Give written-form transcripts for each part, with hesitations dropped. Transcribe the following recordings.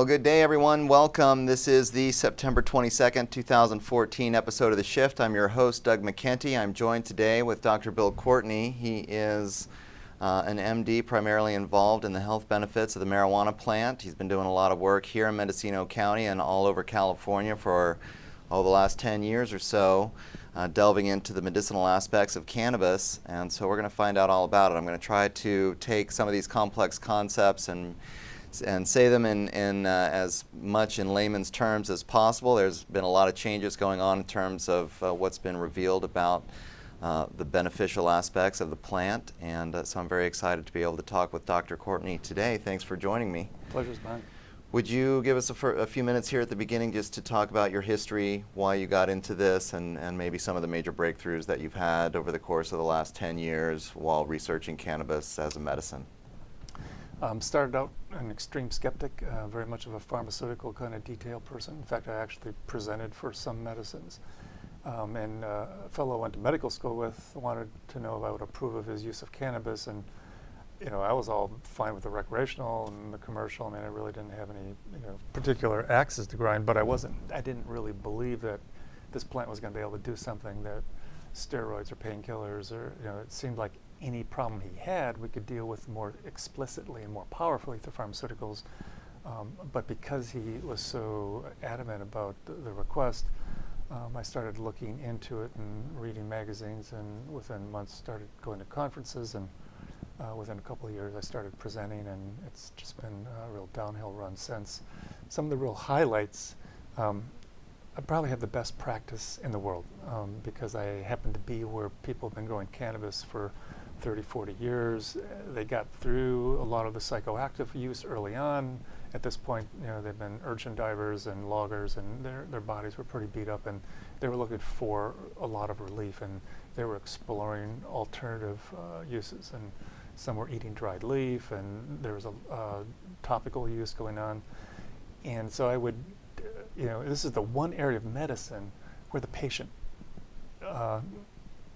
Well, good day, everyone. Welcome. This is the September 22nd, 2014 episode of The Shift. I'm your host, Doug McKenty. I'm joined today with Dr. Bill Courtney. He is an MD primarily involved in the health benefits of the marijuana plant. He's been doing a lot of work here in Mendocino County and all over California for the last 10 years or so, delving into the medicinal aspects of cannabis. And so we're going to find out all about it. I'm going to try to take some of these complex concepts and say them in as much in layman's terms as possible. There's been a lot of changes going on in terms of what's been revealed about the beneficial aspects of the plant, and so I'm very excited to be able to talk with Dr. Courtney today. Thanks for joining me. Pleasure's mine. Would you give us a few minutes here at the beginning just to talk about your history, why you got into this, and maybe some of the major breakthroughs that you've had over the course of the last 10 years while researching cannabis as a medicine? Started out an extreme skeptic, very much of a pharmaceutical kind of detail person. In fact, I actually presented for some medicines. And a fellow I went to medical school with wanted to know if I would approve of his use of cannabis. And, I was all fine with the recreational and the commercial. I mean, I really didn't have any, particular axes to grind, but I didn't really believe that this plant was going to be able to do something that steroids or painkillers or, it seemed like any problem he had, we could deal with more explicitly and more powerfully through pharmaceuticals. But because he was so adamant about the request, I started looking into it and reading magazines, and within months started going to conferences, and within a couple of years I started presenting, and it's just been a real downhill run since. Some of the real highlights, I probably have the best practice in the world because I happen to be where people have been growing cannabis for 30, 40 years. They got through a lot of the psychoactive use early on. At this point, they've been urchin divers and loggers, and their bodies were pretty beat up, and they were looking for a lot of relief, and they were exploring alternative uses, and some were eating dried leaf, and there was a topical use going on. And so I would, this is the one area of medicine where the patient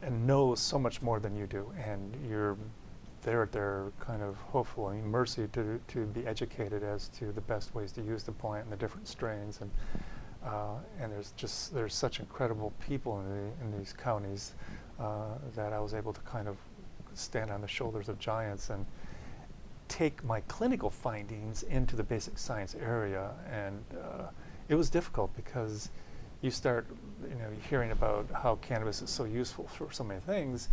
and knows so much more than you do, and you're there at their kind of hopefully mercy to be educated as to the best ways to use the plant and the different strains, and there's such incredible people in these counties that I was able to kind of stand on the shoulders of giants and take my clinical findings into the basic science area, and it was difficult because you start hearing about how cannabis is so useful for so many things,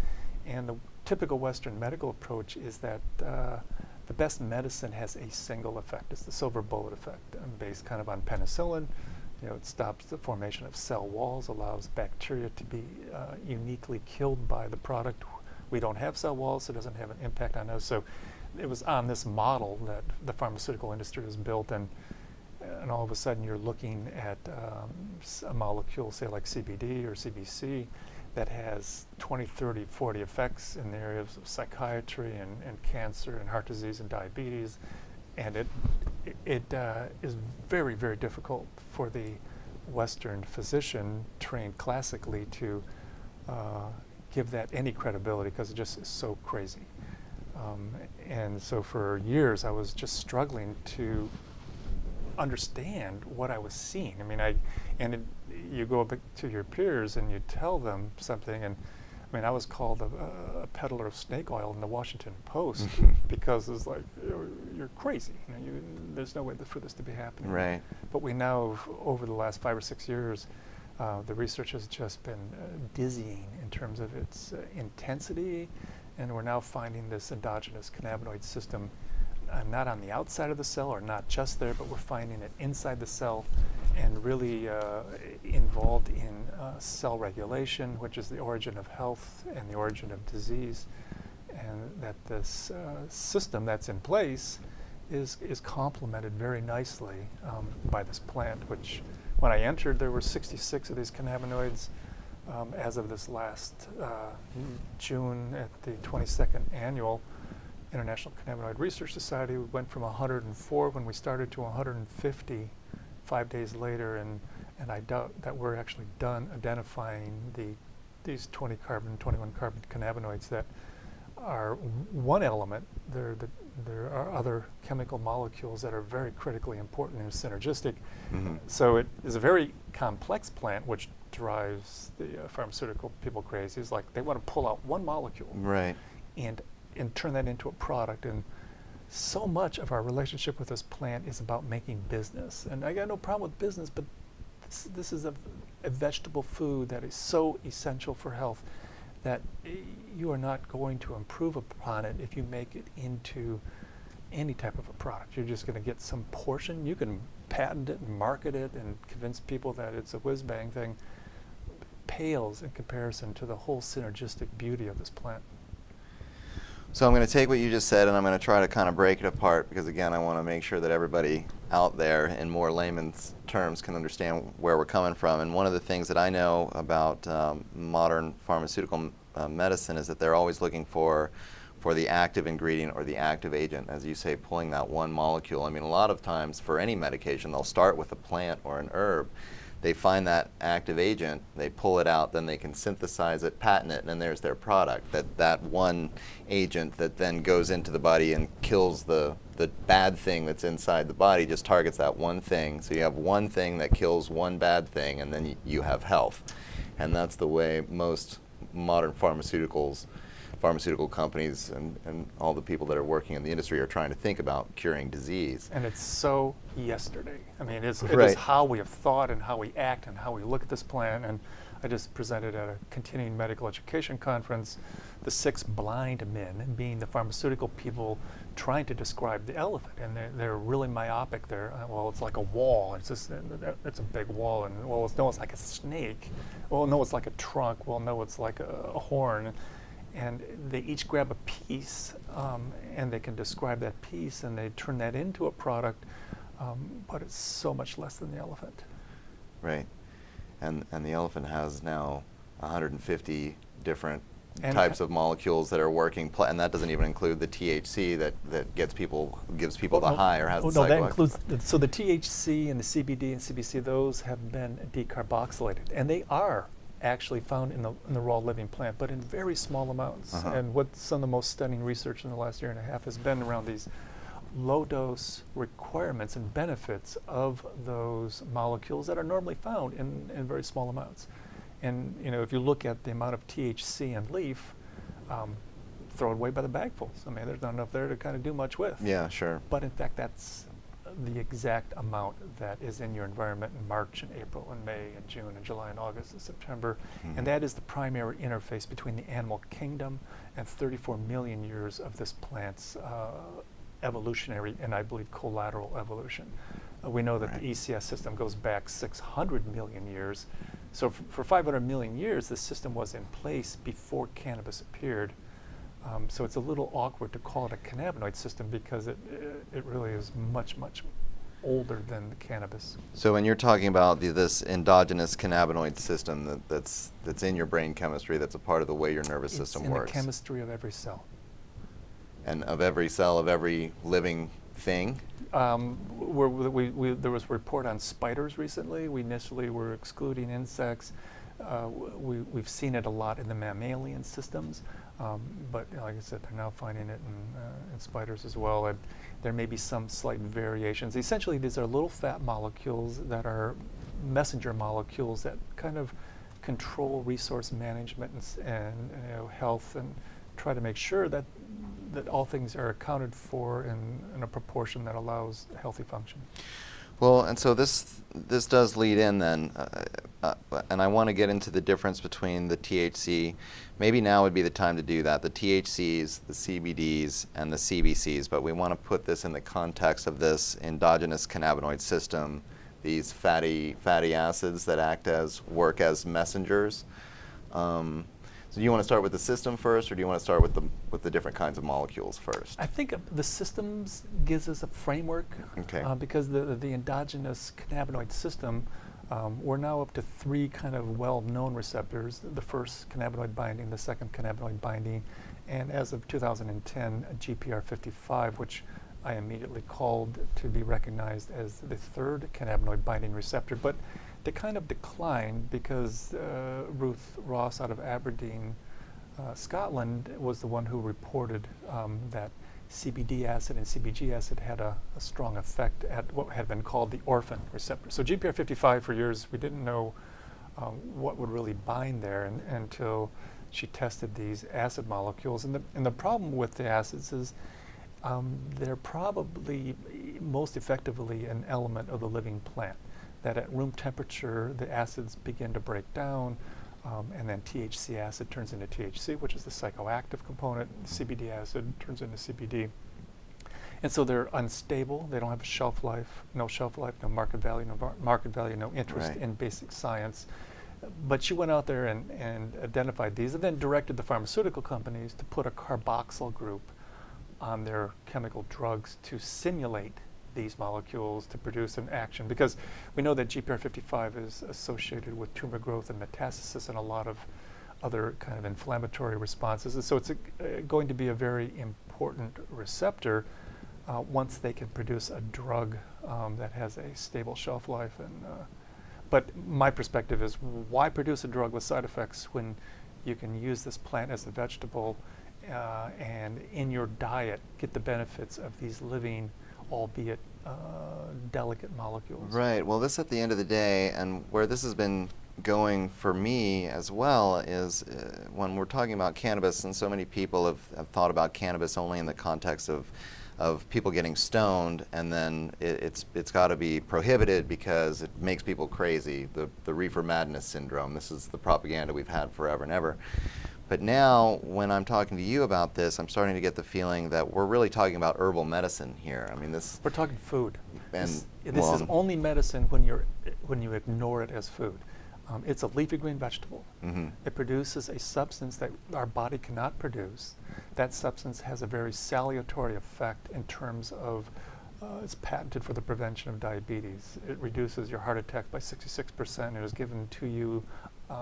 and the typical Western medical approach is that the best medicine has a single effect. It's the silver bullet effect, based kind of on penicillin. It stops the formation of cell walls, allows bacteria to be uniquely killed by the product. We don't have cell walls, so it doesn't have an impact on us. So it was on this model that the pharmaceutical industry was built, and all of a sudden you're looking at a molecule, say like CBD or CBC, that has 20, 30, 40 effects in the areas of psychiatry and cancer and heart disease and diabetes. And it is very, very difficult for the Western physician trained classically to give that any credibility because it just is so crazy. And so for years I was just struggling to understand what I was seeing. I mean, you go up to your peers and you tell them something, and I was called a peddler of snake oil in the Washington Post because it's like, you're crazy. There's no way for this to be happening. Right. But we now, over the last 5 or 6 years, the research has just been dizzying in terms of its intensity, and we're now finding this endogenous cannabinoid system not on the outside of the cell, or not just there, but we're finding it inside the cell and really involved in cell regulation, which is the origin of health and the origin of disease, and that this system that's in place is complemented very nicely by this plant, which when I entered there were 66 of these cannabinoids. As of this last June at the 22nd annual International Cannabinoid Research Society, we went from 104 when we started to 150 5 days later, and I doubt that we're actually done identifying these 20 carbon, 21 carbon cannabinoids that are one element. There are other chemical molecules that are very critically important and synergistic. Mm-hmm. So it is a very complex plant, which drives the pharmaceutical people crazy. It's like they want to pull out one molecule, Right. and turn that into a product. And so much of our relationship with this plant is about making business. And I got no problem with business, but this is a vegetable food that is so essential for health that you are not going to improve upon it if you make it into any type of a product. You're just going to get some portion. You can patent it and market it and convince people that it's a whiz-bang thing. Pales in comparison to the whole synergistic beauty of this plant. So I'm going to take what you just said and I'm going to try to kind of break it apart, because again, I want to make sure that everybody out there in more layman's terms can understand where we're coming from. And one of the things that I know about modern pharmaceutical medicine is that they're always looking for the active ingredient or the active agent, as you say, pulling that one molecule. I mean, a lot of times for any medication, they'll start with a plant or an herb. They find that active agent, they pull it out, then they can synthesize it, patent it, and then there's their product. That one agent that then goes into the body and kills the bad thing that's inside the body, just targets that one thing. So you have one thing that kills one bad thing, and then you have health. And that's the way most modern pharmaceutical companies and all the people that are working in the industry are trying to think about curing disease. And it's so yesterday. I mean, it is Right. how we have thought and how we act and how we look at this plant. And I just presented at a continuing medical education conference the 6 blind men, being the pharmaceutical people trying to describe the elephant. And they're really myopic. Well, it's like a wall. It's just, it's a big wall. And well, no, it's like a snake. Well, no, it's like a trunk. Well, no, it's like a horn. And they each grab a piece, and they can describe that piece, and they turn that into a product, but it's so much less than the elephant. Right. And the elephant has now 150 different And types of molecules that are working, and that doesn't even include the THC that gives people the high or has the no, that psychoactive. includes so the THC and the CBD and CBC. Those have been decarboxylated, and they are actually found in the raw living plant, but in very small amounts. Uh-huh. And what some of the most stunning research in the last year and a half has been around these low dose requirements and benefits of those molecules that are normally found in very small amounts. And if you look at the amount of THC in leaf, throw it away by the bagfuls. I mean, there's not enough there to kind of do much with. Yeah, sure. But in fact, that's the exact amount that is in your environment in March and April and May and June and July and August and September. Mm-hmm. And that is the primary interface between the animal kingdom and 34 million years of this plant's evolutionary and I believe collateral evolution. We know that Right. the ECS system goes back 600 million years. So for 500 million years, this system was in place before cannabis appeared. So it's a little awkward to call it a cannabinoid system because it really is much, much older than the cannabis. So when you're talking about this endogenous cannabinoid system that's in your brain chemistry, that's a part of the way your nervous system It's in works. the chemistry of every cell. And of every cell of every living thing? There was a report on spiders recently. We initially were excluding insects. We've seen it a lot in the mammalian systems, but like I said, they're now finding it in spiders as well. And there may be some slight variations. Essentially, these are little fat molecules that are messenger molecules that kind of control resource management and health, and try to make sure that all things are accounted for in a proportion that allows healthy function. Well, and so this does lead in then, and I want to get into the difference between the THC. Maybe now would be the time to do that. The THCs, the CBDs, and the CBCs, but we want to put this in the context of this endogenous cannabinoid system, these fatty acids that work as messengers. So do you want to start with the system first, or do you want to start with the different kinds of molecules first? I think the systems gives us a framework, Okay. because the endogenous cannabinoid system, we're now up to 3 kind of well-known receptors. The first, cannabinoid binding, the second, cannabinoid binding, and as of 2010, GPR55, which I immediately called to be recognized as the third cannabinoid binding receptor. But they kind of declined because Ruth Ross out of Aberdeen Scotland was the one who reported that CBD acid and CBG acid had a strong effect at what had been called the orphan receptor. So GPR55, for years, we didn't know what would really bind there until she tested these acid molecules. And the problem with the acids is they're probably most effectively an element of the living plant, that at room temperature, the acids begin to break down, and then THC acid turns into THC, which is the psychoactive component. CBD acid turns into CBD. And so they're unstable. They don't have a shelf life, no market value, no interest in basic science. But she went out there and identified these and then directed the pharmaceutical companies to put a carboxyl group on their chemical drugs to simulate these molecules to produce an action, because we know that GPR55 is associated with tumor growth and metastasis and a lot of other kind of inflammatory responses. And so it's going to be a very important receptor once they can produce a drug that has a stable shelf life. But my perspective is, why produce a drug with side effects when you can use this plant as a vegetable and in your diet get the benefits of these living, albeit delicate molecules? Right. Well, this at the end of the day, and where this has been going for me as well, is when we're talking about cannabis, and so many people have thought about cannabis only in the context of people getting stoned, and then it's got to be prohibited because it makes people crazy, the reefer madness syndrome. This is the propaganda we've had forever and ever. But now, when I'm talking to you about this, I'm starting to get the feeling that we're really talking about herbal medicine here. I mean, we're talking food. And this is only medicine when you ignore it as food. It's a leafy green vegetable. Mm-hmm. It produces a substance that our body cannot produce. That substance has a very salutary effect in terms of it's patented for the prevention of diabetes. It reduces your heart attack by 66%. It was given to you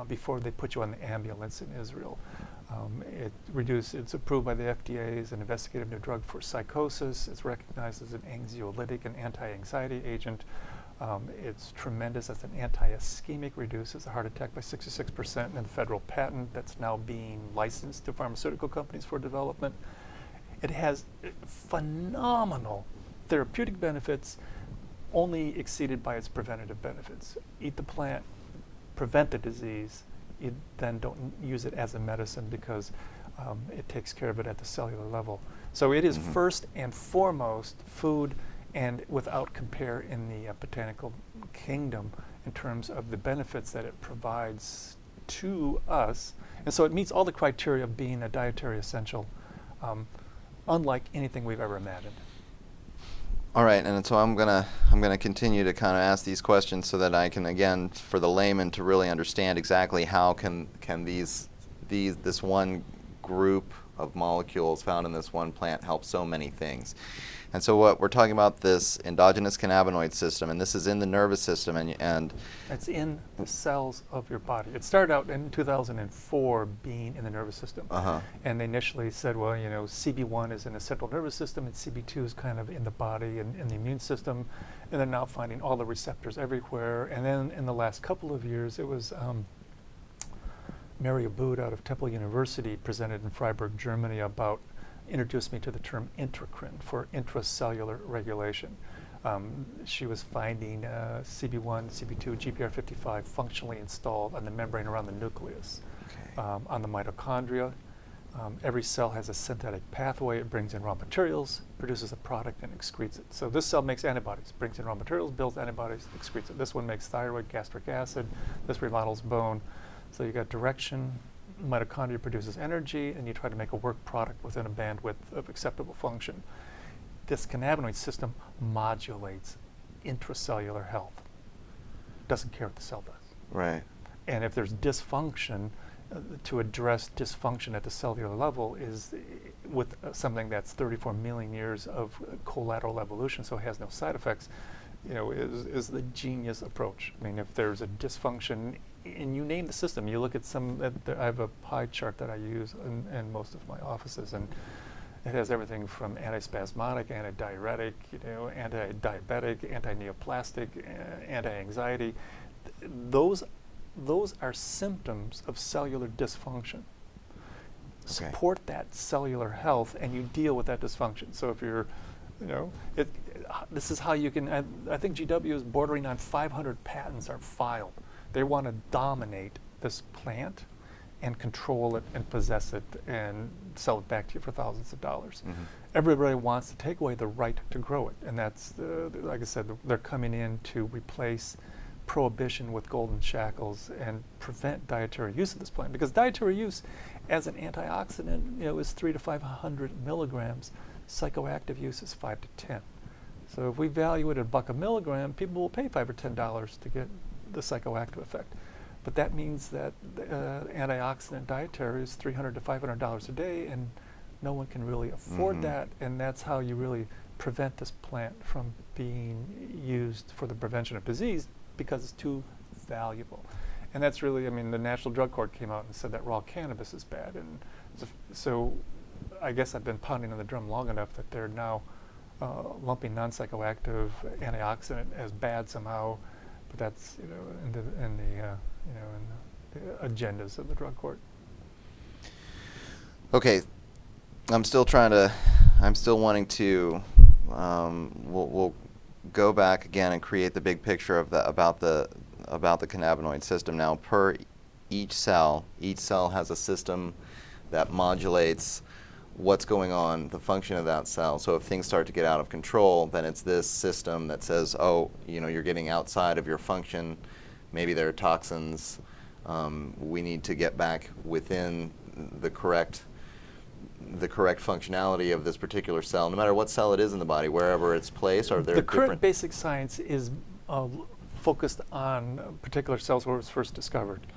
before they put you on the ambulance in Israel. It's approved by the FDA as an investigative new drug for psychosis. It's recognized as an anxiolytic and anti-anxiety agent. It's tremendous as an anti-ischemic, reduces the heart attack by 66%, and the federal patent that's now being licensed to pharmaceutical companies for development. It has phenomenal therapeutic benefits, only exceeded by its preventative benefits. Eat the plant, prevent the disease, you then don't use it as a medicine because it takes care of it at the cellular level. So it is first and foremost food, and without compare in the botanical kingdom in terms of the benefits that it provides to us. And so it meets all the criteria of being a dietary essential, unlike anything we've ever imagined. All right, and so I'm gonna continue to kind of ask these questions so that I can, again, for the layman to really understand exactly how can this one group of molecules found in this one plant help so many things. And so what we're talking about, this endogenous cannabinoid system, and this is in the nervous system, and it's in the cells of your body. It started out in 2004 being in the nervous system. And they initially said, well, CB1 is in the central nervous system, and CB2 is kind of in the body and in the immune system. And they're now finding all the receptors everywhere. And then in the last couple of years, it was Mary Abood out of Temple University presented in Freiburg, Germany, introduced me to the term intracrine for intracellular regulation. She was finding CB1, CB2, GPR55 functionally installed on the membrane around the nucleus, on the mitochondria. Every cell has a synthetic pathway. It brings in raw materials, produces a product, and excretes it. So this cell makes antibodies, brings in raw materials, builds antibodies, excretes it. This one makes thyroid, gastric acid. This remodels bone. So you got direction. Mitochondria produces energy, and you try to make a work product within a bandwidth of acceptable function. This cannabinoid system modulates intracellular health. Doesn't care what the cell does. Right. And if there's dysfunction, to address dysfunction at the cellular level is with something that's 34 million years of collateral evolution, so it has no side effects, is the genius approach. I mean, if there's a dysfunction, and you name the system, you look at I have a pie chart that I use in most of my offices, and it has everything from antispasmodic, antidiuretic, anti-diabetic, anti-neoplastic, anti-anxiety. Those are symptoms of cellular dysfunction. support that cellular health, and you deal with that dysfunction. So if you're, this is how you can, I think GW is bordering on 500 patents are filed. They want to dominate this plant and control it and possess it and sell it back to you for thousands of dollars. Mm-hmm. Everybody wants to take away the right to grow it, and that's, like I said, they're coming in to replace prohibition with golden shackles and prevent dietary use of this plant, because dietary use as an antioxidant, is 300 to 500 milligrams. Psychoactive use is 5 to 10. So if we value it at $1 a milligram, people will pay $5 or $10 to get the psychoactive effect. But that means that antioxidant dietary is $300 to $500 a day, and no one can really afford that, and that's how you really prevent this plant from being used for the prevention of disease, because it's too valuable. And that's really, the National Drug Court came out and said that raw cannabis is bad, and so I guess I've been pounding on the drum long enough that they're now lumping non-psychoactive antioxidant as bad somehow, but that's in the agendas of the drug court. Okay, I'm still wanting to. We'll go back again and create the big picture of about the cannabinoid system. Now, per each cell has a system that modulates what's going on, the function of that cell. So if things start to get out of control, then it's this system that says, oh, you're getting outside of your function. Maybe there are toxins. We need to get back within the correct functionality of this particular cell, no matter what cell it is in the body, wherever it's placed. Or the current basic science is focused on particular cells where it was first discovered.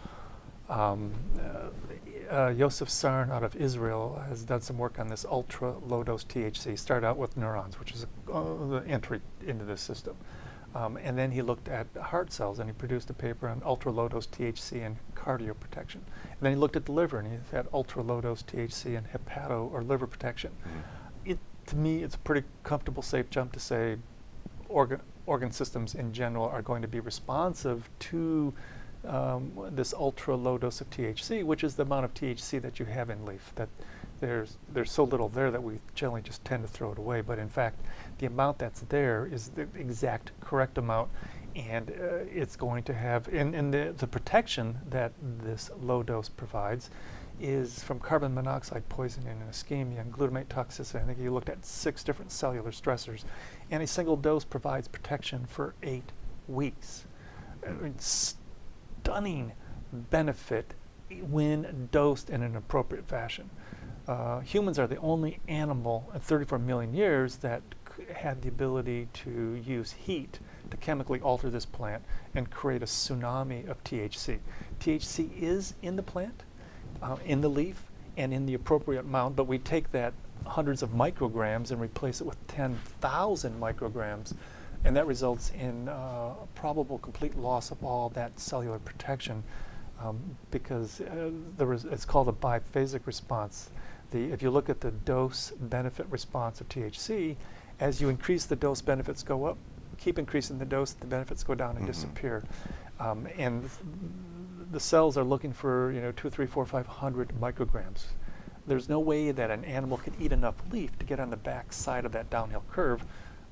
Yosef Sarn out of Israel has done some work on this ultra low dose THC. Started out with neurons, which is the entry into the system. And then he looked at heart cells, and he produced a paper on ultra low dose THC and cardioprotection. And then he looked at the liver, and he had ultra low dose THC and hepato or liver protection. To me, it's a pretty comfortable, safe jump to say organ systems in general are going to be responsive to this ultra low dose of THC, which is the amount of THC that you have in leaf. That there's so little there that we generally just tend to throw it away. But in fact, the amount that's there is the exact correct amount, and it's going to have, and the protection that this low dose provides is from carbon monoxide poisoning and ischemia and glutamate toxicity. I think you looked at 6 different cellular stressors, and a single dose provides protection for 8 weeks. Stunning benefit when dosed in an appropriate fashion. Humans are the only animal in 34 million years that had the ability to use heat to chemically alter this plant and create a tsunami of THC. THC is in the plant, in the leaf, and in the appropriate amount, but we take that hundreds of micrograms and replace it with 10,000 micrograms, and that results in probable complete loss of all that cellular protection, because it's called a biphasic response. If you look at the dose-benefit response of THC, as you increase the dose, benefits go up. Keep increasing the dose, the benefits go down and disappear. And the cells are looking for 2, 3, 4, 500 micrograms. There's no way that an animal could eat enough leaf to get on the back side of that downhill curve.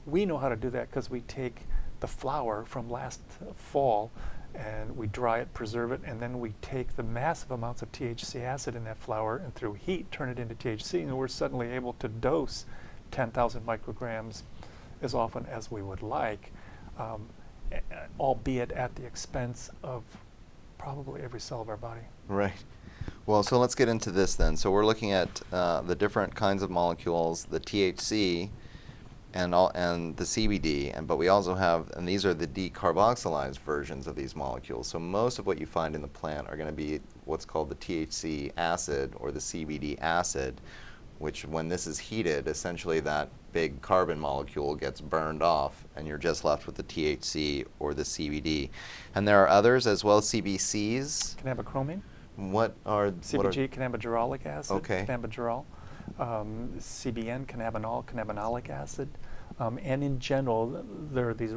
We know how to do that because we take the flower from last fall and we dry it, preserve it, and then we take the massive amounts of THC acid in that flower and through heat turn it into THC, and we're suddenly able to dose 10,000 micrograms as often as we would like, albeit at the expense of probably every cell of our body. Right. Well, so let's get into this then. So we're looking at the different kinds of molecules, the THC and the CBD, but we also have, and these are the decarboxylized versions of these molecules. So most of what you find in the plant are going to be what's called the THC acid or the CBD acid, which when this is heated, essentially that big carbon molecule gets burned off and you're just left with the THC or the CBD. And there are others as well, CBCs. Cannabichromine. What are CBG, cannabigerolic acid. Okay. Cannabigerol. CBN, cannabinol, cannabinolic acid. And in general, there are these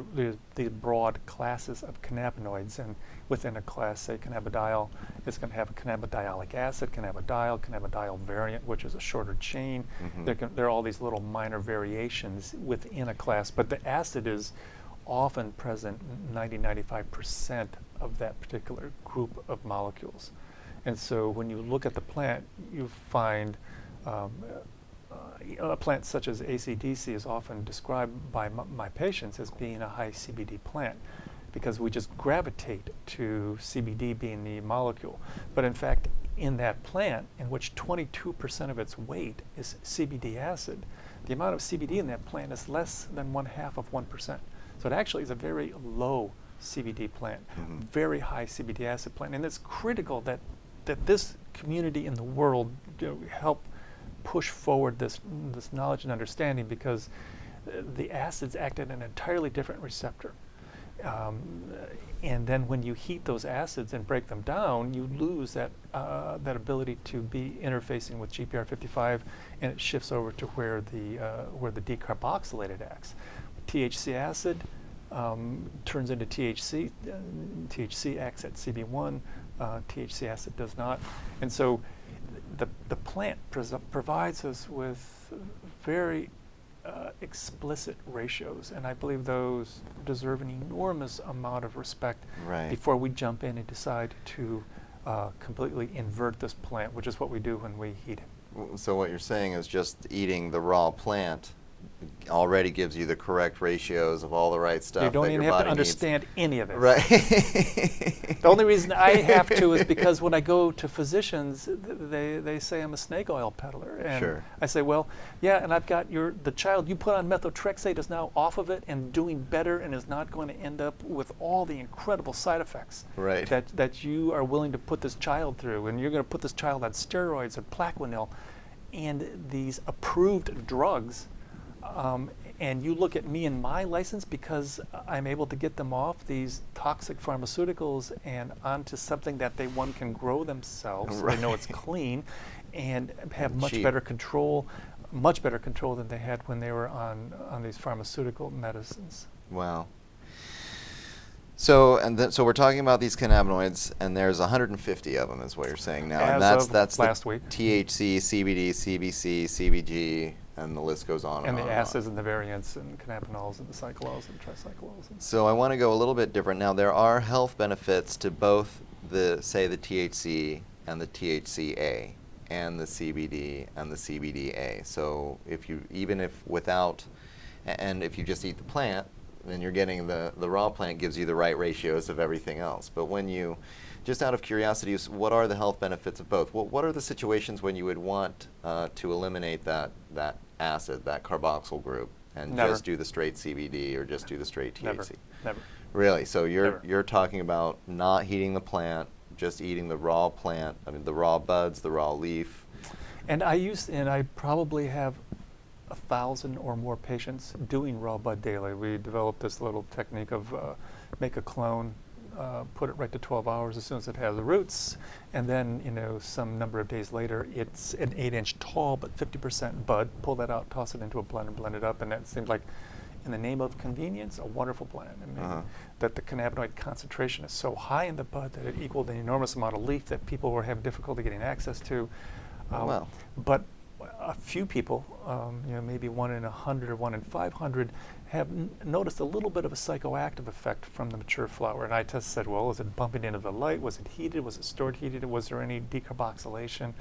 broad classes of cannabinoids, and within a class, say cannabidiol, it's going to have a cannabidiolic acid, cannabidiol variant, which is a shorter chain. There are all these little minor variations within a class, but the acid is often present 90-95% of that particular group of molecules. And so when you look at the plant, you find a plant such as AC/DC is often described by my patients as being a high CBD plant, because we just gravitate to CBD being the molecule. But in fact, in that plant, in which 22% of its weight is CBD acid, the amount of CBD in that plant is less than 0.5%. So it actually is a very low CBD plant, very high CBD acid plant. And it's critical that this community in the world help push forward this knowledge and understanding, because the acids act at an entirely different receptor. And then when you heat those acids and break them down, you lose that ability to be interfacing with GPR55, and it shifts over to where the decarboxylated acts. THC acid turns into THC. THC acts at CB1. THC acid does not. And so the plant provides us with very explicit ratios, and I believe those deserve an enormous amount of respect before we jump in and decide to completely invert this plant, which is what we do when we heat it. So what you're saying is just eating the raw plant already gives you the correct ratios of all the right stuff. You don't that even your have body to understand needs. any of this. Right. The only reason I have to is because when I go to physicians, they say I'm a snake oil peddler. And I say, well, yeah, and I've got the child you put on methotrexate is now off of it and doing better and is not going to end up with all the incredible side effects that you are willing to put this child through. And you're going to put this child on steroids or Plaquenil and these approved drugs. And you look at me and my license, because I'm able to get them off these toxic pharmaceuticals and onto something that one can grow themselves. They know it's clean and have much better control than they had when they were on these pharmaceutical medicines. Wow. So so we're talking about these cannabinoids, and there's 150 of them, is what you're saying now. As and that's last week. THC, CBD, CBC, CBG, and the list goes on and on. The acids and the variants and cannabinols and the cyclols and tricyclols. So I want to go a little bit different. Now, there are health benefits to both the THC and the THCA and the CBD and the CBDA. So if you just eat the plant, then you're getting the raw plant gives you the right ratios of everything else. But when you, just out of curiosity, what are the health benefits of both? What are the situations when you would want to eliminate that acid, that carboxyl group, and just do the straight CBD or just do the straight THC? Never. Really? So you're talking about not heating the plant, just eating the raw plant, the raw buds, the raw leaf. And I probably have 1,000 or more patients doing raw bud daily. We developed this little technique of make a clone, put it right to 12 hours as soon as it has the roots, and then some number of days later it's an 8-inch tall but 50% bud. Pull that out, toss it into a blender, blend it up, and that seems like, in the name of convenience, a wonderful blend. That the cannabinoid concentration is so high in the bud that it equaled an enormous amount of leaf that people were having difficulty getting access to. But a few people, maybe 1 in 100 or 1 in 500, have noticed a little bit of a psychoactive effect from the mature flower. And I just said, well, was it bumping into the light? Was it heated? Was it stored heated? Was there any decarboxylation?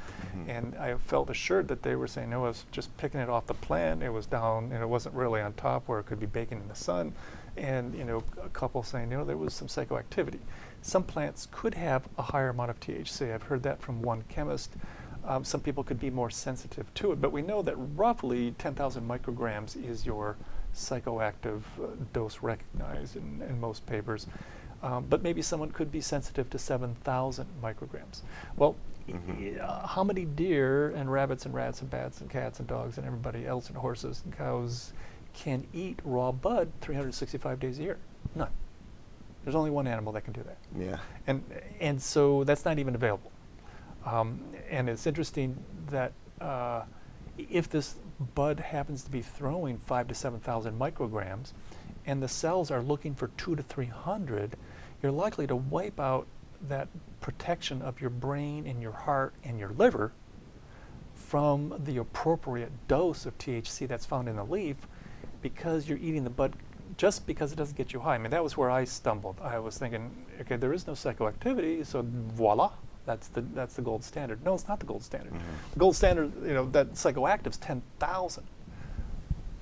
And I felt assured that they were saying, no, I was just picking it off the plant. It was down, and it wasn't really on top where it could be baking in the sun. And a couple saying, there was some psychoactivity. Some plants could have a higher amount of THC. I've heard that from one chemist. Some people could be more sensitive to it, but we know that roughly 10,000 micrograms is your psychoactive dose recognized in most papers. But maybe someone could be sensitive to 7,000 micrograms. Well, how many deer and rabbits and rats and bats and cats and dogs and everybody else and horses and cows can eat raw bud 365 days a year? None. There's only one animal that can do that. Yeah. And so that's not even available. And it's interesting that if this bud happens to be throwing 5 to 7,000 micrograms, and the cells are looking for 2 to 300, you're likely to wipe out that protection of your brain and your heart and your liver from the appropriate dose of THC that's found in the leaf, because you're eating the bud just because it doesn't get you high. I mean, that was where I stumbled. I was thinking, okay, there is no psychoactivity, so voila, that's the gold standard. No, it's not the gold standard. The gold standard, that psychoactive's 10,000.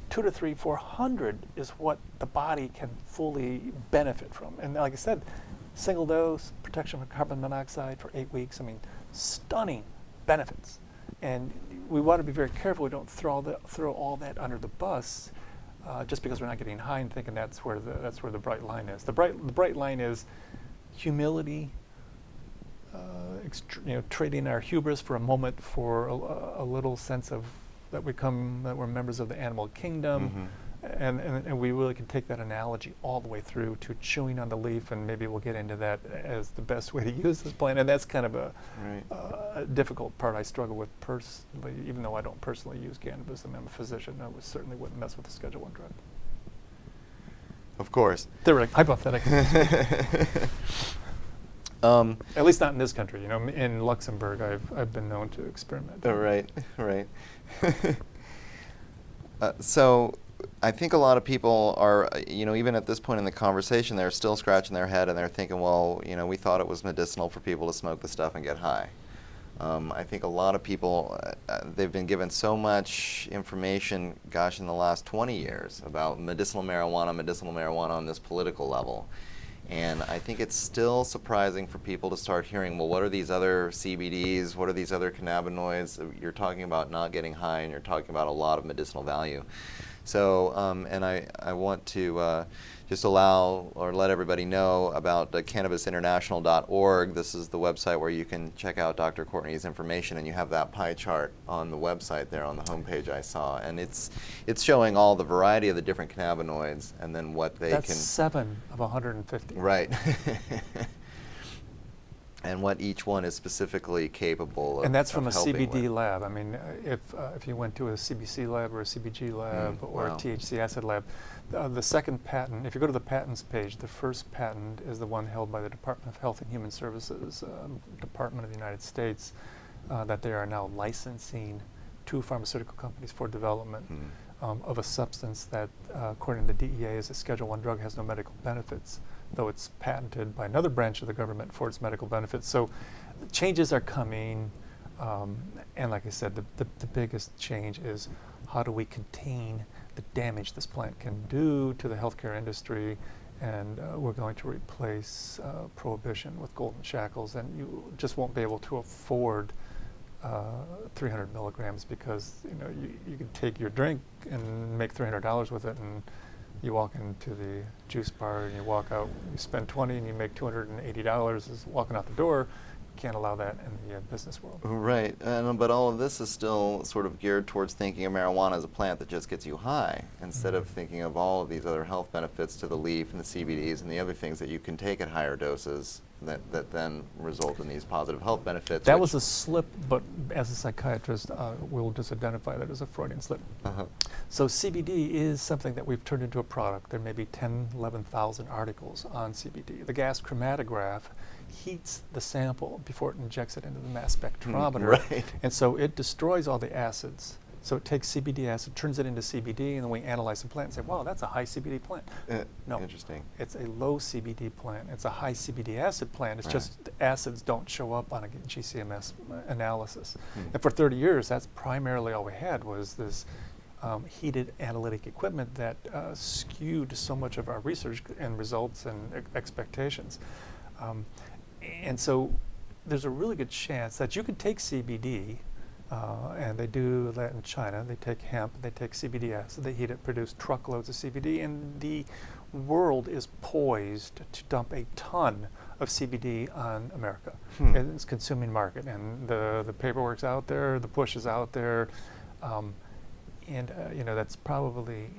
2 to 3, 400 is what the body can fully benefit from. And like I said, single dose, protection from carbon monoxide for 8 weeks. I mean, stunning benefits. And we want to be very careful we don't throw all that under the bus just because we're not getting high and thinking that's where the bright line is. The bright line is humility, trading our hubris for a moment for a little sense of that we're members of the animal kingdom, and we really can take that analogy all the way through to chewing on the leaf, and maybe we'll get into that as the best way to use this plant. And that's kind of a difficult part I struggle with personally, even though I don't personally use cannabis. I'm a physician. I certainly wouldn't mess with the Schedule I drug. Of course. Hypothetically. At least not in this country. In Luxembourg, I've been known to experiment. Right. So I think a lot of people are, even at this point in the conversation, they're still scratching their head and they're thinking, well, we thought it was medicinal for people to smoke the stuff and get high. I think a lot of people, they've been given so much information, in the last 20 years about medicinal marijuana on this political level. And I think it's still surprising for people to start hearing, well, what are these other CBDs? What are these other cannabinoids? You're talking about not getting high, and you're talking about a lot of medicinal value. So, and I want to just allow or let everybody know about cannabisinternational.org. This is the website where you can check out Dr. Courtney's information, and you have that pie chart on the website there on the homepage I saw. And it's showing all the variety of the different cannabinoids and then what they That's can... 7 of 150. Right. And what each one is specifically capable of. And that's from a helping CBD with. lab. I mean, if you went to a CBC lab or a CBG lab or wow. a THC acid lab, the second patent, if you go to the patents page, the first patent is the one held by the Department of Health and Human Services, Department of the United States, that they are now licensing to pharmaceutical companies for development of a substance that, according to the DEA, is a Schedule I drug, has no medical benefits, though it's patented by another branch of the government for its medical benefits. So changes are coming, and like I said, the biggest change is how do we contain the damage this plant can do to the healthcare industry, and we're going to replace prohibition with golden shackles, and you just won't be able to afford 300 milligrams because you can take your drink and make $300 with it, and you walk into the juice bar and you walk out, you spend 20 and you make $280 is walking out the door. You can't allow that in the business world. Right, but all of this is still sort of geared towards thinking of marijuana as a plant that just gets you high, instead of thinking of all of these other health benefits to the leaf and the CBDs and the other things that you can take at higher doses that then result in these positive health benefits. That was a slip, but as a psychiatrist, we'll just identify that as a Freudian slip. So CBD is something that we've turned into a product. There may be 10, 11,000 articles on CBD. The gas chromatograph heats the sample before it injects it into the mass spectrometer. Right. And so it destroys all the acids. So it takes CBD acid, turns it into CBD, and then we analyze the plant and say, wow, that's a high CBD plant. No, interesting. It's a low CBD plant. It's a high CBD acid plant. It's just the acids don't show up on a GCMS analysis. And for 30 years, that's primarily all we had was this heated analytic equipment that skewed so much of our research and results and expectations. And so there's a really good chance that you could take CBD, and they do that in China. They take hemp, they take CBD acid, they heat it, produce truckloads of CBD, and the world is poised to dump a ton of CBD on America. And it's consuming market, and the paperwork's out there, the push is out there, and that's probably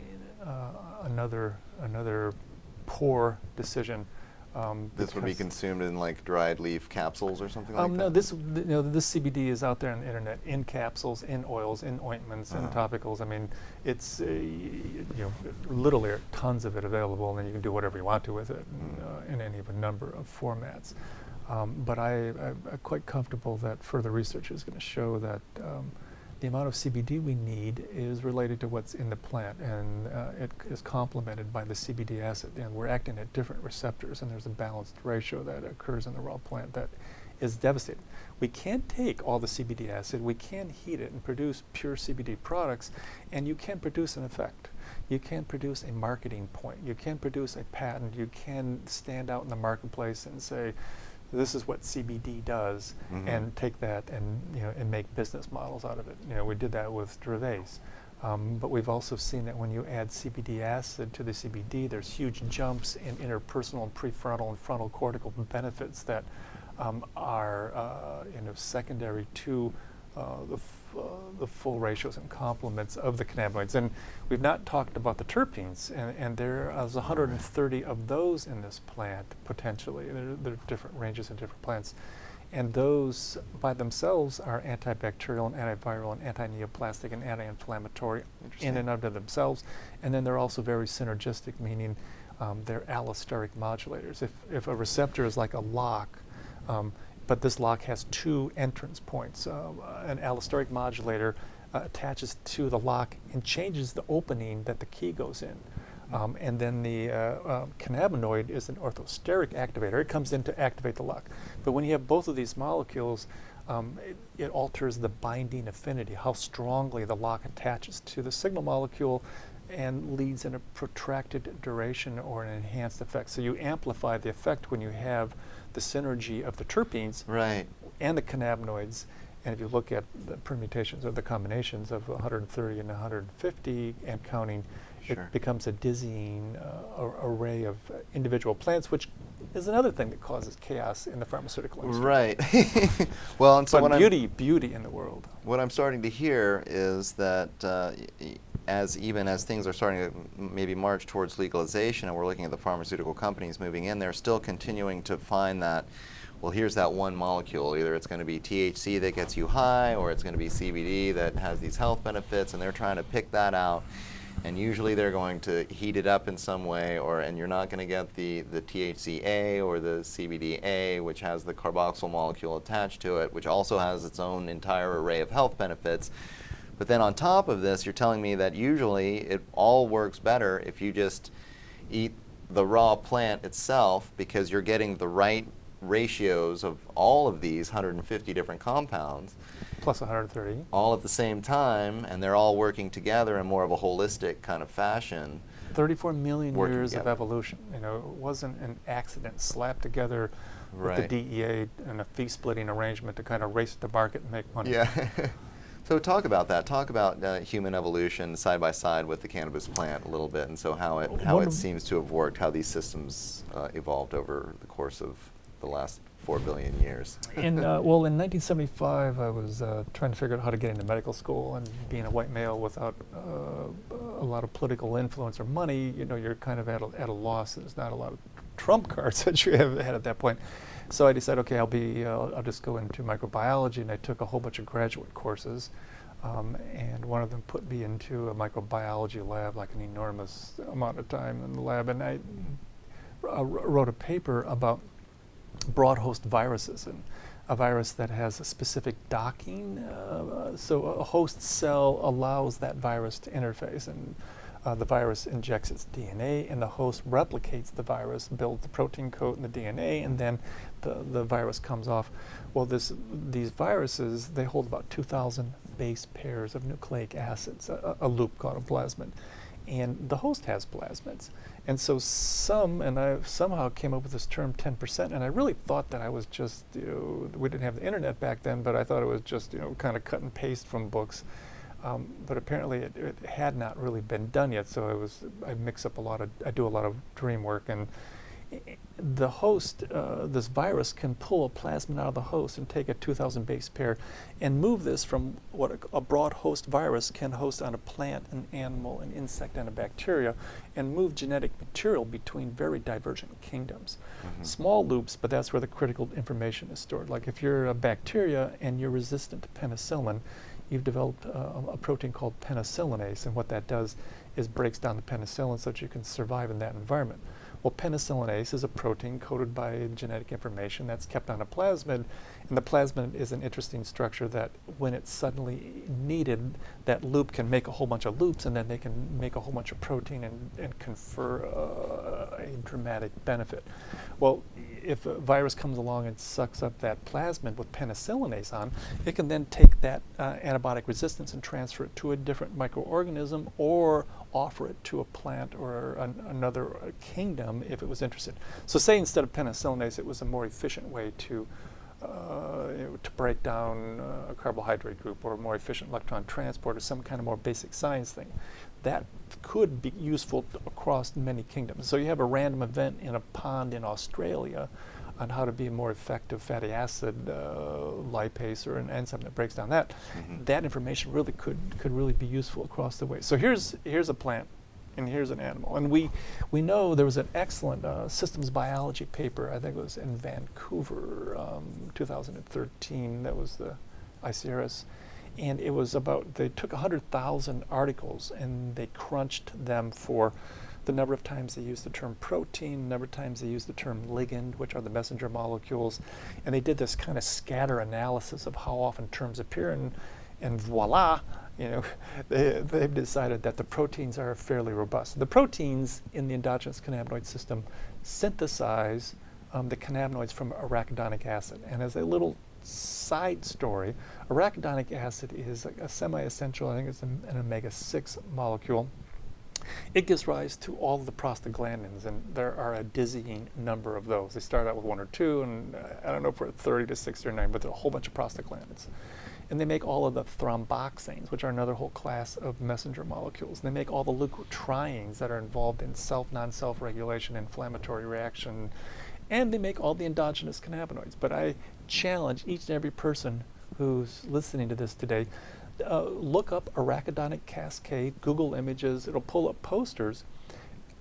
another poor decision This would be consumed in like dried leaf capsules or something like no, that? this CBD is out there on the internet in capsules, in oils, in ointments, in topicals. I mean, it's literally there are tons of it available, and then you can do whatever you want to with it in any of a number of formats. But I'm quite comfortable that further research is going to show that the amount of CBD we need is related to what's in the plant, and it is complemented by the CBD acid, and we're acting at different receptors, and there's a balanced ratio that occurs in the raw plant that is devastating. We can't take all the CBD acid, we can heat it and produce pure CBD products, and you can produce an effect. You can produce a marketing point, you can produce a patent, you can stand out in the marketplace and say, this is what CBD does, and take that and make business models out of it. We did that with Dravet's, but we've also seen that when you add CBD acid to the CBD, there's huge jumps in interpersonal and prefrontal and frontal cortical benefits that are secondary to the full ratios and complements of the cannabinoids. And we've not talked about the terpenes, and there is 130 of those in this plant potentially. There are different ranges in different plants, and those by themselves are antibacterial and antiviral and anti-neoplastic and anti-inflammatory in and of themselves. And then they're also very synergistic, meaning they're allosteric modulators. If a receptor is like a lock, but this lock has two entrance points. An allosteric modulator attaches to the lock and changes the opening that the key goes in. And then the cannabinoid is an orthosteric activator. It comes in to activate the lock. But when you have both of these molecules, it alters the binding affinity, how strongly the lock attaches to the signal molecule, and leads in a protracted duration or an enhanced effect. So you amplify the effect when you have the synergy of the terpenes and the cannabinoids. And if you look at the permutations or the combinations of 130 and 150 and counting, it becomes a dizzying array of individual plants, which is another thing that causes chaos in the pharmaceutical industry. Right. Well, and so but beauty in the world. What I'm starting to hear is that as things are starting to maybe march towards legalization, and we're looking at the pharmaceutical companies moving in, they're still continuing to find that, well, here's that one molecule. Either it's going to be THC that gets you high, or it's going to be CBD that has these health benefits, and they're trying to pick that out. And usually they're going to heat it up in some way, and you're not going to get the THC-A or the CBD-A, which has the carboxyl molecule attached to it, which also has its own entire array of health benefits. But then on top of this, you're telling me that usually it all works better if you just eat the raw plant itself, because you're getting the right ratios of all of these 150 different compounds. Plus 130. All at the same time, and they're all working together in more of a holistic kind of fashion. 34 million years of evolution. It wasn't an accident slapped together with the DEA and a fee-splitting arrangement to kind of race the market and make money. Yeah. So talk about that. Talk about human evolution side by side with the cannabis plant a little bit, and so how it seems to have worked, how these systems evolved over the course of the last 4 billion years. In 1975, I was trying to figure out how to get into medical school, and being a white male without a lot of political influence or money, you're kind of at a loss. There's not a lot of trump cards that you have had at that point. So I decided, okay, I'll just go into microbiology, and I took a whole bunch of graduate courses, and one of them put me into a microbiology lab, like an enormous amount of time in the lab, and I wrote a paper about broad host viruses, and a virus that has a specific docking. So a host cell allows that virus to interface, and the virus injects its DNA, and the host replicates the virus, builds the protein coat in the DNA, and then the virus comes off. Well, these viruses, they hold about 2,000 base pairs of nucleic acids, a loop called a plasmid. And the host has plasmids. And so I somehow came up with this term 10%, and I really thought that I was just, we didn't have the internet back then, but I thought it was just, kind of cut and paste from books. But apparently it had not really been done yet, so I mix up I do a lot of dream work, and the host, this virus, can pull a plasmid out of the host and take a 2,000 base pair and move this from what a broad host virus can host on a plant, an animal, an insect, and a bacteria, and move genetic material between very divergent kingdoms. Small loops, but that's where the critical information is stored. Like if you're a bacteria and you're resistant to penicillin, you've developed a protein called penicillinase, and what that does is breaks down the penicillin so that you can survive in that environment. Well, penicillinase is a protein coded by genetic information that's kept on a plasmid, and the plasmid is an interesting structure that when it's suddenly needed, that loop can make a whole bunch of loops, and then they can make a whole bunch of protein and confer a dramatic benefit. Well, if a virus comes along and sucks up that plasmid with penicillinase on, it can then take that antibiotic resistance and transfer it to a different microorganism or offer it to a plant or another kingdom if it was interested. So say instead of penicillinase, it was a more efficient way to break down a carbohydrate group, or a more efficient electron transport, or some kind of more basic science thing. That could be useful across many kingdoms. So you have a random event in a pond in Australia on how to be a more effective fatty acid lipase or an enzyme that breaks down that. That information really could really be useful across the way. So here's a plant, and here's an animal. And we know there was an excellent systems biology paper, I think it was in Vancouver, 2013, that was the ICRS. And it was about, they took 100,000 articles and they crunched them for the number of times they used the term protein, number of times they used the term ligand, which are the messenger molecules. And they did this kind of scatter analysis of how often terms appear, and voila, they've decided that the proteins are fairly robust. The proteins in the endogenous cannabinoid system synthesize the cannabinoids from arachidonic acid. And as a little side story, arachidonic acid is a semi-essential, I think it's an omega-6 molecule. It gives rise to all of the prostaglandins, and there are a dizzying number of those. They start out with 1 or 2, and I don't know if we're at 30 to 60 or 9, but there are a whole bunch of prostaglandins. And they make all of the thromboxanes, which are another whole class of messenger molecules. And they make all the leukotrienes that are involved in self-non-self regulation, inflammatory reaction, and they make all the endogenous cannabinoids. But I challenge each and every person who's listening to this today, look up arachidonic cascade, Google images, it'll pull up posters.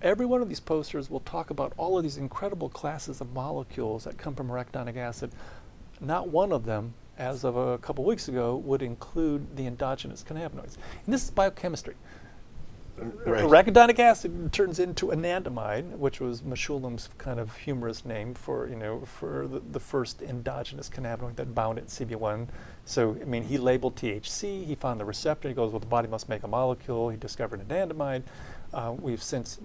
Every one of these posters will talk about all of these incredible classes of molecules that come from arachidonic acid. Not one of them, as of a couple weeks ago, would include the endogenous cannabinoids. And this is biochemistry. Right. Arachidonic acid turns into anandamide, which was Meshulam's kind of humorous name for the first endogenous cannabinoid that bound at CB1. So I mean, he labeled THC. He found the receptor. He goes, well, the body must make a molecule. He discovered anandamide. We've since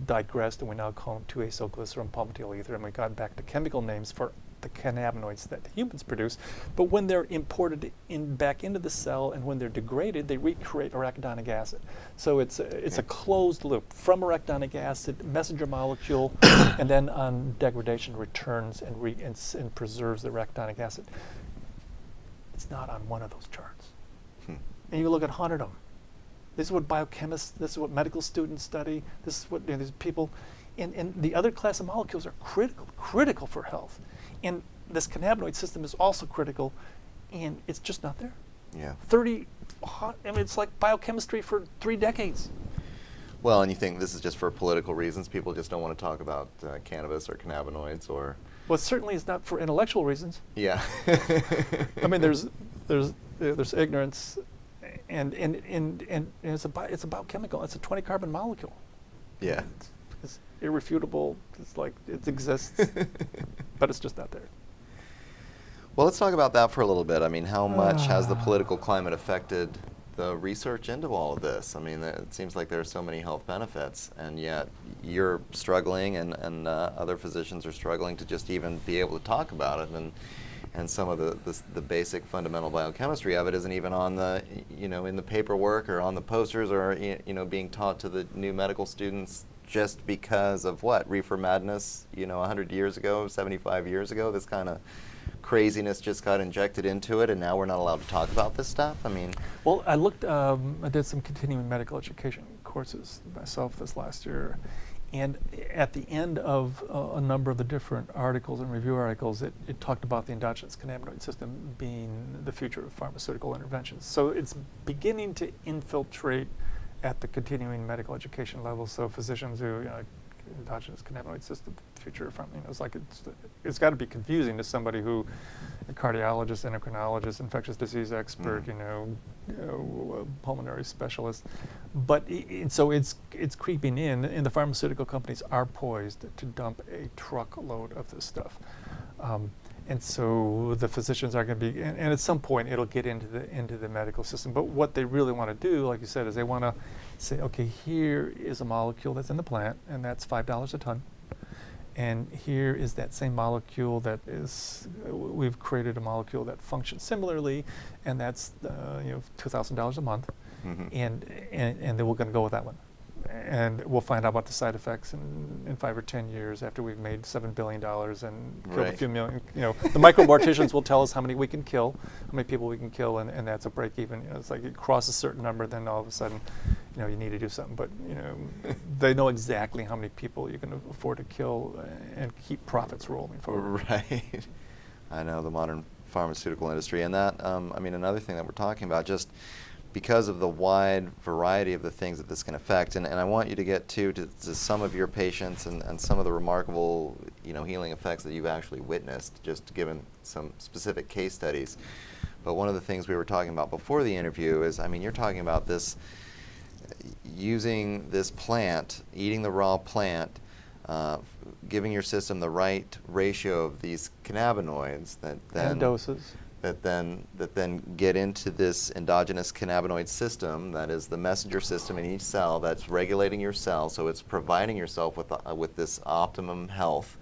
digressed, and we now call them 2-acylglycerin palmitoyl ether, and we got back to chemical names for the cannabinoids that humans produce. But when they're imported back into the cell and when they're degraded, they recreate arachidonic acid. So it's a closed loop from arachidonic acid, messenger molecule, and then on degradation returns and preserves the arachidonic acid. It's not on one of those charts. And you look at 100 of them. This is what biochemists, this is what medical students study, this is what these people, and the other class of molecules are critical for health. And this cannabinoid system is also critical, and it's just not there. Yeah. It's like biochemistry for 3 decades. Well, and you think this is just for political reasons? People just don't want to talk about cannabis or cannabinoids, or? Well, it certainly is not for intellectual reasons. Yeah. I mean, there's ignorance, and it's a biochemical. It's a 20 carbon molecule. Yeah. It's irrefutable. It's like it exists, but it's just not there. Well, let's talk about that for a little bit. I mean, how much has the political climate affected the research into all of this? I mean, it seems like there are so many health benefits, and yet you're struggling, and other physicians are struggling to just even be able to talk about it, and some of the basic fundamental biochemistry of it isn't even on the, in the paperwork or on the posters or, being taught to the new medical students just because of what? Reefer madness, 100 years ago, 75 years ago, this kind of craziness just got injected into it, and now we're not allowed to talk about this stuff? I mean... Well, I did some continuing medical education courses myself this last year, And at the end of a number of the different articles and review articles, it talked about the endogenous cannabinoid system being the future of pharmaceutical interventions. So it's beginning to infiltrate at the continuing medical education level. So physicians who, endogenous cannabinoid system, future of pharma, it's like it's got to be confusing to somebody who, a cardiologist, endocrinologist, infectious disease expert, pulmonary specialist. But so it's creeping in, and the pharmaceutical companies are poised to dump a truckload of this stuff. And so the physicians are going to be, and at some point it'll get into the medical system. But what they really want to do, like you said, is they want to say, okay, here is a molecule that's in the plant, and that's $5 a ton. And here is that same molecule that is, we've created a molecule that functions similarly, and that's $2,000 a month. Mm-hmm. And then we're going to go with that one. And we'll find out about the side effects in 5 or 10 years after we've made $7 billion and killed a few million. The microaborticians will tell us how many we can kill, how many people we can kill, and that's a break even. It's like it crosses a certain number, then all of a sudden, you need to do something. But they know exactly how many people you can afford to kill and keep profits rolling forward. Right. I know the modern pharmaceutical industry, and that another thing that we're talking about, just because of the wide variety of the things that this can affect, and I want you to get to some of your patients and some of the remarkable healing effects that you've actually witnessed, just given some specific case studies. But one of the things we were talking about before the interview is, you're talking about this, using this plant, eating the raw plant, giving your system the right ratio of these cannabinoids and doses that then get into this endogenous cannabinoid system that is the messenger system in each cell that's regulating your cell, so it's providing yourself with this optimum health.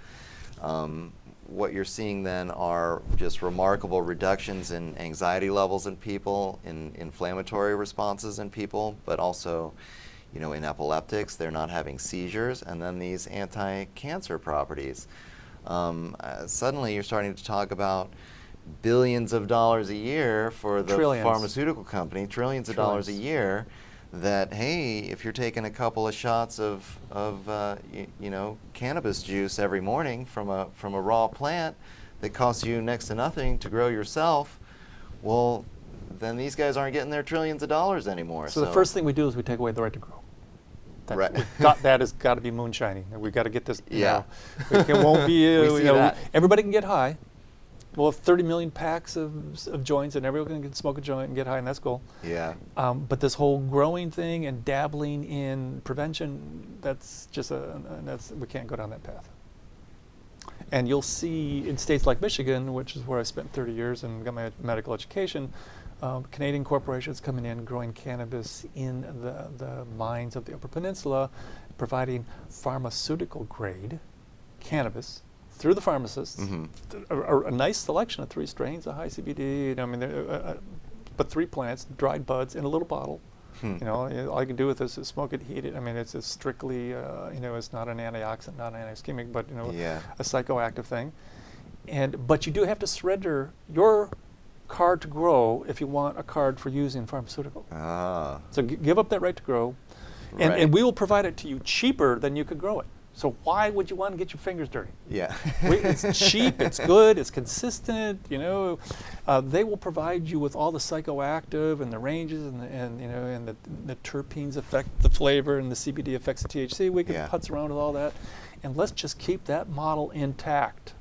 What you're seeing then are just remarkable reductions in anxiety levels in people, in inflammatory responses in people, but also in epileptics, they're not having seizures, and then these anti-cancer properties. Suddenly you're starting to talk about billions of dollars a year for the pharmaceutical company, trillions of dollars a year, that, hey, if you're taking a couple of shots of cannabis juice every morning from a raw plant that costs you next to nothing to grow yourself, well, then these guys aren't getting their trillions of dollars anymore. So the first thing we do is we take away the right to grow. Right. That has got to be moonshining. We've got to get this. Yeah. It won't be. We see that. Everybody can get high. We'll have 30 million packs of joints, and everyone can smoke a joint and get high, and that's cool. Yeah. But this whole growing thing and dabbling in prevention, that's just we can't go down that path. And you'll see in states like Michigan, which is where I spent 30 years and got my medical education, Canadian corporations coming in, growing cannabis in the mines of the Upper Peninsula, providing pharmaceutical grade cannabis through the pharmacists, a nice selection of 3 strains of high CBD. But 3 plants, dried buds in a little bottle. All you can do with this is smoke it, heat it. It's a strictly, it's not an antioxidant, not an anti-ischemic, but a psychoactive thing. But you do have to surrender your card to grow if you want a card for use in pharmaceutical. So give up that right to grow, and we will provide it to you cheaper than you could grow it. So why would you want to get your fingers dirty? Yeah. It's cheap, it's good, it's consistent. They will provide you with all the psychoactive and the ranges and the terpenes affect the flavor and the CBD affects the THC. We can putz around with all that, and let's just keep that model intact.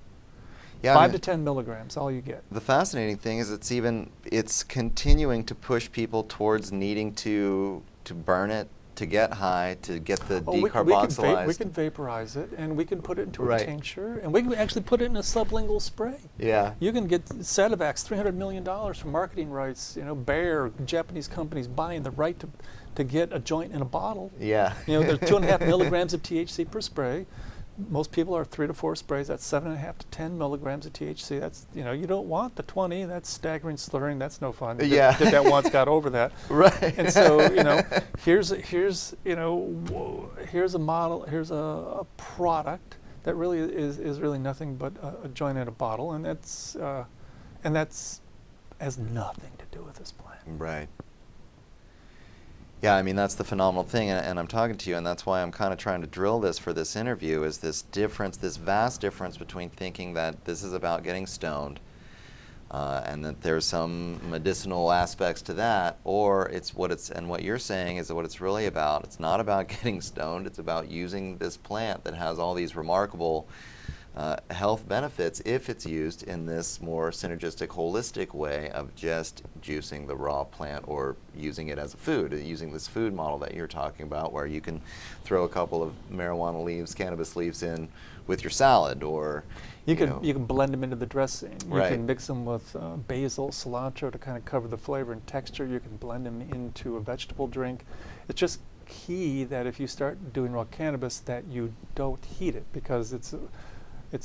Yeah, 5 to 10 milligrams, all you get. The fascinating thing is it's continuing to push people towards needing to burn it, to get high, to get the decarboxylized. We can vaporize it, and we can put it into a tincture, and we can actually put it in a sublingual spray. Yeah. You can get Sativax, $300 million for marketing rights. Bayer, Japanese companies buying the right to get a joint in a bottle. Yeah. There's 2.5 milligrams of THC per spray. Most people are 3 to 4 sprays. That's 7.5 to 10 milligrams of THC. That's you don't want the 20. That's staggering, slurring. That's no fun. Yeah. Did that once, got over that. Right. And so here's a model. Here's a product that really is really nothing but a joint in a bottle, and that's has nothing to do with this plant. Right. Yeah, I mean, that's the phenomenal thing, and I'm talking to you, and that's why I'm kind of trying to drill this for this interview, is this difference, this vast difference between thinking that this is about getting stoned, and that there's some medicinal aspects to that, or and what you're saying is that what it's really about. It's not about getting stoned, it's about using this plant that has all these remarkable health benefits if it's used in this more synergistic, holistic way of just juicing the raw plant or using it as a food, using this food model that you're talking about, where you can throw a couple of marijuana leaves, cannabis leaves in with your salad, or you can blend them into the dressing. You Right. can mix them with basil, cilantro to kind of cover the flavor and texture. You can blend them into a vegetable drink. It's just key that if you start doing raw cannabis that you don't heat it, because it's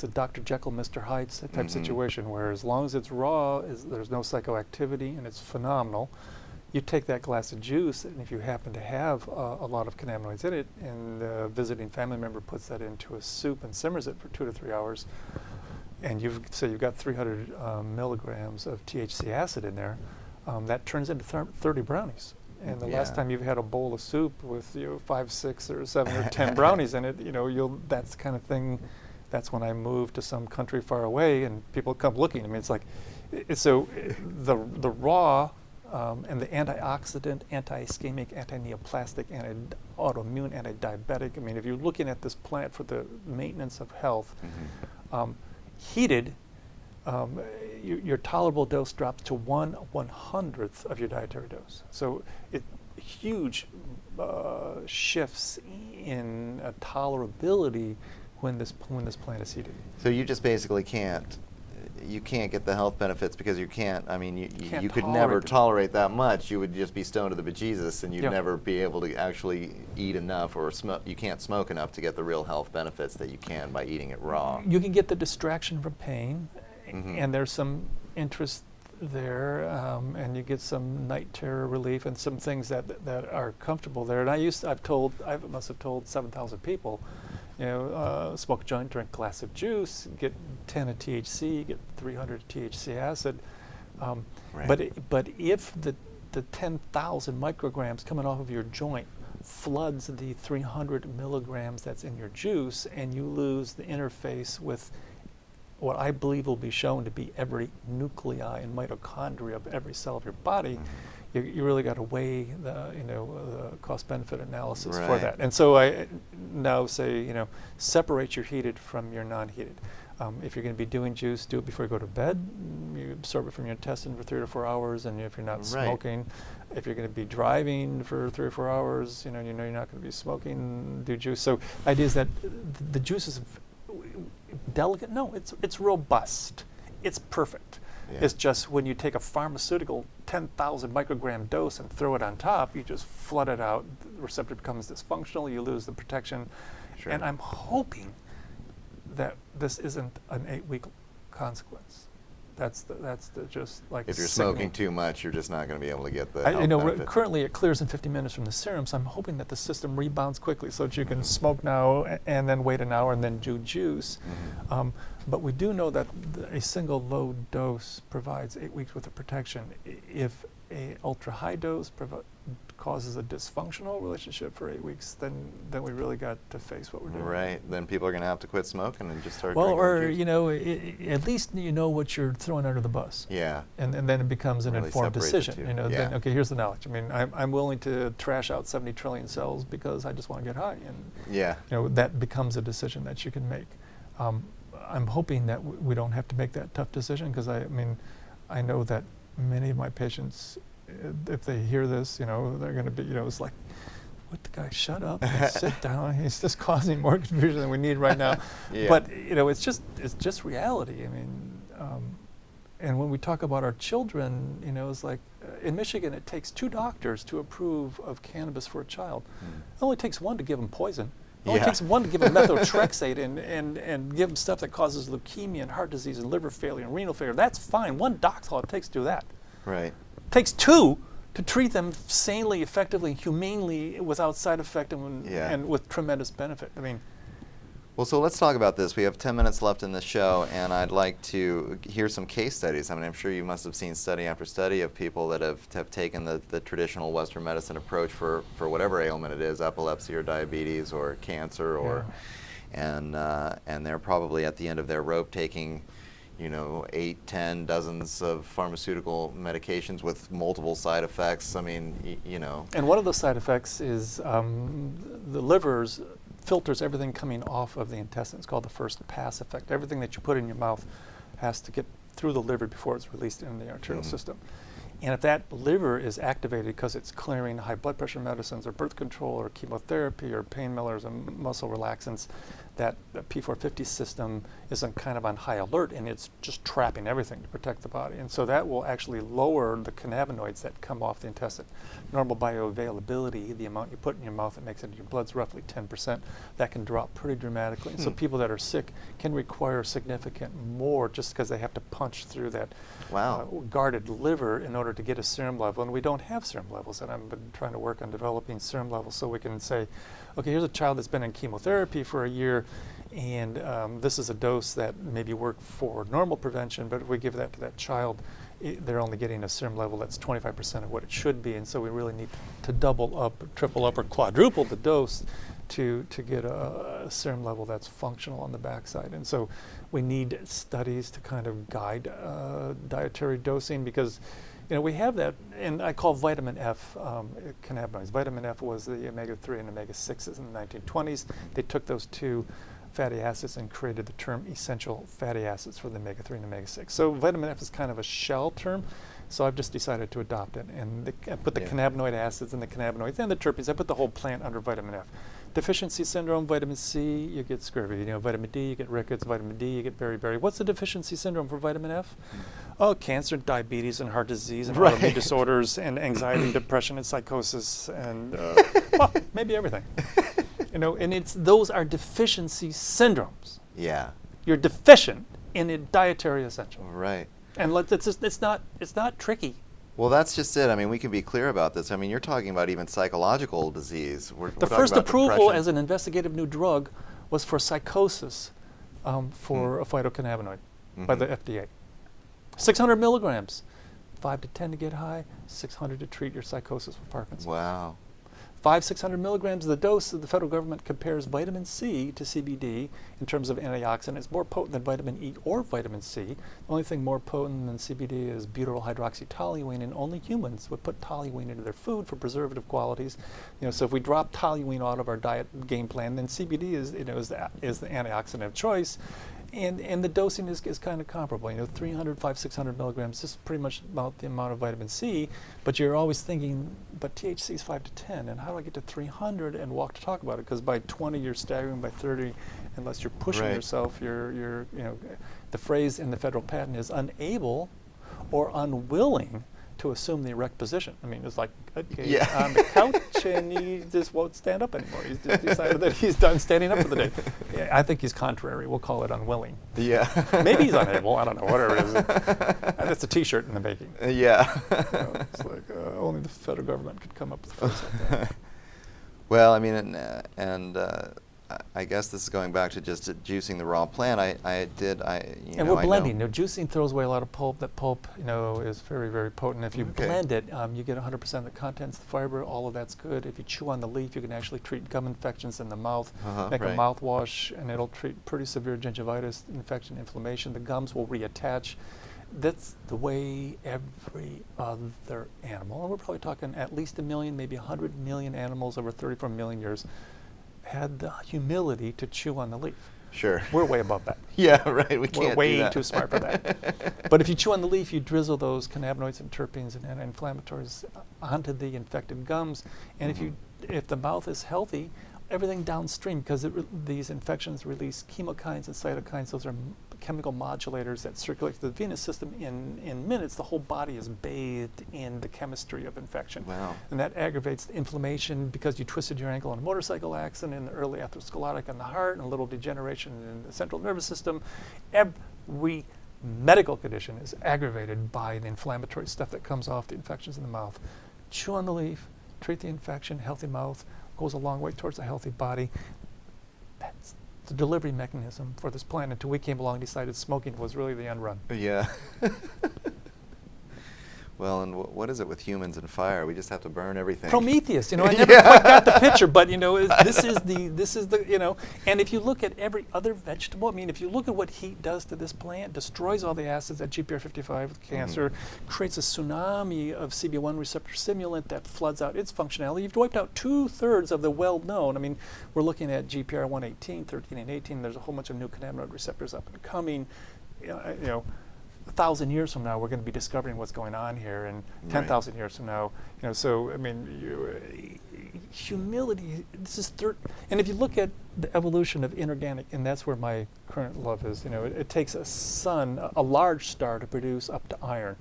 a Dr. Jekyll, Mr. Hyde type situation, where as long as it's raw, there's no psychoactivity and it's phenomenal. You take that glass of juice, and if you happen to have a lot of cannabinoids in it, and the visiting family member puts that into a soup and simmers it for 2 to 3 hours, and you've got 300 milligrams of THC acid in there, that turns into 30 brownies. And the last time you've had a bowl of soup with 5, 6, or 7 or 10 brownies in it, that's the kind of thing. That's when I moved to some country far away, and people come looking. I mean, it's like, the raw and the antioxidant, anti-ischemic, anti-neoplastic, anti-autoimmune, anti-diabetic. I mean, if you're looking at this plant for the maintenance of health, heated, your tolerable dose drops to 1/100th of your dietary dose. So huge shifts in tolerability when this plant is heated. So you just basically can't get the health benefits because you can't. I mean, you could never tolerate that much. You would just be stoned to the bejesus, and you'd never be able to actually eat enough or smoke. You can't smoke enough to get the real health benefits that you can by eating it raw. You can get the distraction from pain, and there's some interest there, and you get some night terror relief and some things that are comfortable there. And I must have told 7,000 people. Smoke a joint, drink a glass of juice, get 10 of THC, get 300 THC acid. Right. But if the 10,000 micrograms coming off of your joint floods the 300 milligrams that's in your juice, and you lose the interface with what I believe will be shown to be every nuclei and mitochondria of every cell of your body, you really got to weigh the cost-benefit analysis for that. And so I now say, separate your heated from your non-heated. If you're going to be doing juice, do it before you go to bed. You absorb it from your intestine for 3 to 4 hours, and if you're not smoking, if you're going to be driving for 3 or 4 hours, you're not going to be smoking, do juice. So the idea is that the juice is delicate. No, it's robust. It's perfect. Yeah. It's just when you take a pharmaceutical 10,000 microgram dose and throw it on top, you just flood it out. The receptor becomes dysfunctional. You lose the protection. Sure. And I'm hoping that this isn't an 8-week consequence. That's just like. If you're smoking too much, you're just not going to be able to get the health benefit. Currently it clears in 50 minutes from the serum, so I'm hoping that the system rebounds quickly so that you can smoke now and then wait an hour and then do juice. But we do know that a single low dose provides 8 weeks worth of protection. If a ultra high dose causes a dysfunctional relationship for 8 weeks, then we really got to face what we're doing. Right. Then people are going to have to quit smoking and just start. Well, drinking or juice. At least you know what you're throwing under the bus. Yeah. And then it becomes an really informed decision. Then okay, here's the knowledge. I mean, I'm willing to trash out 70 trillion cells because I just want to get high, and that becomes a decision that you can make. I'm hoping that we don't have to make that tough decision, because I know that many of my patients, if they hear this, they're going to be, it's like, what the guy, shut up and sit down. He's just causing more confusion than we need right now. But it's just reality. And when we talk about our children, it's like in Michigan, it takes 2 doctors to approve of cannabis for a child. It only takes 1 to give them poison. It only takes 1 to give them methotrexate and give them stuff that causes leukemia and heart disease and liver failure and renal failure. That's fine. 1 doc's all it takes to do that. Right. It takes 2 to treat them sanely, effectively, humanely, without side effect and with tremendous benefit. Well, so let's talk about this. We have 10 minutes left in the show, and I'd like to hear some case studies. I mean, I'm sure you must have seen study after study of people that have taken the traditional Western medicine approach for whatever ailment it is, epilepsy or diabetes or cancer, or and they're probably at the end of their rope taking, 8, 10 dozens of pharmaceutical medications with multiple side effects. I mean, And one of those side effects is the liver's filters everything coming off of the intestine. It's called the first pass effect. Everything that you put in your mouth has to get through the liver before it's released into the arterial system. And if that liver is activated because it's clearing high blood pressure medicines or birth control or chemotherapy or pain millers and muscle relaxants, that P450 system is kind of on high alert, and it's just trapping everything to protect the body. And so that will actually lower the cannabinoids that come off the intestine. Normal bioavailability, the amount you put in your mouth that makes it into your blood, is roughly 10%. That can drop pretty dramatically. And so people that are sick can require significant more just because they have to punch through that guarded liver in order to get a serum level. And we don't have serum levels, and I've been trying to work on developing serum levels so we can say, okay, here's a child that's been in chemotherapy for a year, and this is a dose that maybe worked for normal prevention, but if we give that to that child, they're only getting a serum level that's 25% of what it should be, and so we really need to double up, triple up, or quadruple the dose to get a serum level that's functional on the backside. And so we need studies to kind of guide dietary dosing, because we have that, and I call vitamin F cannabinoids. Vitamin F was the omega-3 and omega-6s in the 1920s. They took those two fatty acids and created the term essential fatty acids for the omega-3 and omega-6. So vitamin F is kind of a shell term, so I've just decided to adopt it. And I put the cannabinoid acids and the cannabinoids and the terpenes. I put the whole plant under vitamin F. Deficiency syndrome, vitamin C, you get scurvy. Vitamin D, you get rickets. Vitamin D, you get beriberi. What's the deficiency syndrome for vitamin F? Oh, cancer, diabetes, and heart disease, and autoimmune disorders, and anxiety, and depression, and psychosis, and well, maybe everything. And those are deficiency syndromes. Yeah. You're deficient in a dietary essential. Right. And it's not tricky. Well, that's just it. I mean, we can be clear about this. I mean, you're talking about even psychological disease. We're the first approval as an investigative new drug was for psychosis for a phytocannabinoid by the FDA. 600 milligrams, 5 to 10 to get high, 600 to treat your psychosis with Parkinson's. Wow. 600 milligrams of the dose. The federal government compares vitamin C to CBD in terms of antioxidant. It's more potent than vitamin E or vitamin C. The only thing more potent than CBD is butyryl hydroxytoluene, and only humans would put toluene into their food for preservative qualities. So if we drop toluene out of our diet game plan, then CBD is the antioxidant of choice. And the dosing is kind of comparable. 300, 600 milligrams is pretty much about the amount of vitamin C, but you're always thinking, but THC is 5 to 10, and how do I get to 300 and walk to talk about it? Because by 20 you're staggering, by 30, unless you're pushing yourself, you're the phrase in the federal patent is unable or unwilling to assume the erect position. I mean, it's like, okay, on the couch, and he just won't stand up anymore. He's just decided that he's done standing up for the day. Yeah, I think he's contrary. We'll call it unwilling. Yeah. Maybe he's unable. I don't know. Whatever it is. That's a T-shirt in the making. Yeah. It's like only the federal government could come up with a phrase like that. Well, I mean, and I guess this is going back to just juicing the raw plant. And we're blending. Juicing throws away a lot of pulp. That pulp, is very, very potent. If you blend it, you get 100% of the contents, the fiber. All of that's good. If you chew on the leaf, you can actually treat gum infections in the mouth. Make a mouthwash, and it'll treat pretty severe gingivitis, infection, inflammation. The gums will reattach. That's the way every other animal, and we're probably talking at least 1 million, maybe 100 million animals over 34 million years, had the humility to chew on the leaf. Sure. We're way above that. Yeah, right. We can't We're way do that. too smart for that. But if you chew on the leaf, you drizzle those cannabinoids and terpenes and anti-inflammatories onto the infected gums. And if the mouth is healthy, everything downstream, because these infections release chemokines and cytokines. Those are chemical modulators that circulate through the venous system. In minutes, the whole body is bathed in the chemistry of infection. Wow. And that aggravates the inflammation because you twisted your ankle in a motorcycle accident, in the early atherosclerotic in the heart, and a little degeneration in the central nervous system. Every medical condition is aggravated by the inflammatory stuff that comes off the infections in the mouth. Chew on the leaf, treat the infection, healthy mouth, goes a long way towards a healthy body. the delivery mechanism for this plant until we came along and decided smoking was really the end run. Yeah. Well, and what is it with humans and fire? We just have to burn everything. Prometheus, I never quite got the picture, but this is the, and if you look at every other vegetable, if you look at what heat does to this plant, destroys all the acids at GPR55 with cancer, creates a tsunami of CB1 receptor stimulant that floods out its functionality. You've wiped out 2/3 of the well-known. We're looking at GPR 118, 13, and 18. There's a whole bunch of new cannabinoid receptors up and coming. 1,000 years from now, we're going to be discovering what's going on here, and 10,000 years from now, humility. This is and if you look at the evolution of inorganic, and that's where my current love is. It takes a sun, a large star, to produce up to iron.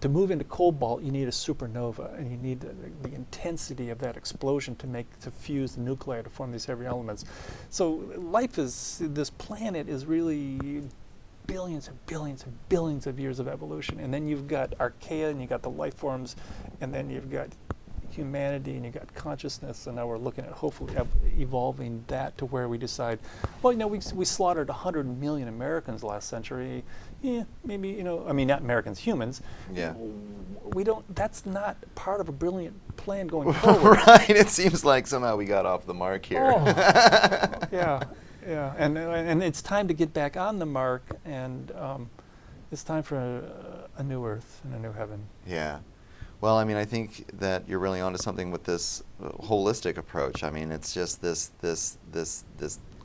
To move into cobalt, you need a supernova, and you need the intensity of that explosion to fuse the nuclei to form these heavy elements. So this planet is really billions and billions and billions of years of evolution, and then you've got archaea, and you've got the life forms, and then you've got humanity, and you've got consciousness, and now we're looking at hopefully evolving that to where we decide, well, we slaughtered 100 million Americans last century. Yeah, maybe, not Americans, humans. Yeah. That's not part of a brilliant plan going forward. Right, it seems like somehow we got off the mark here. Oh. Yeah, and it's time to get back on the mark, and it's time for a new earth and a new heaven. Yeah. Well, I think that you're really onto something with this holistic approach. It's just this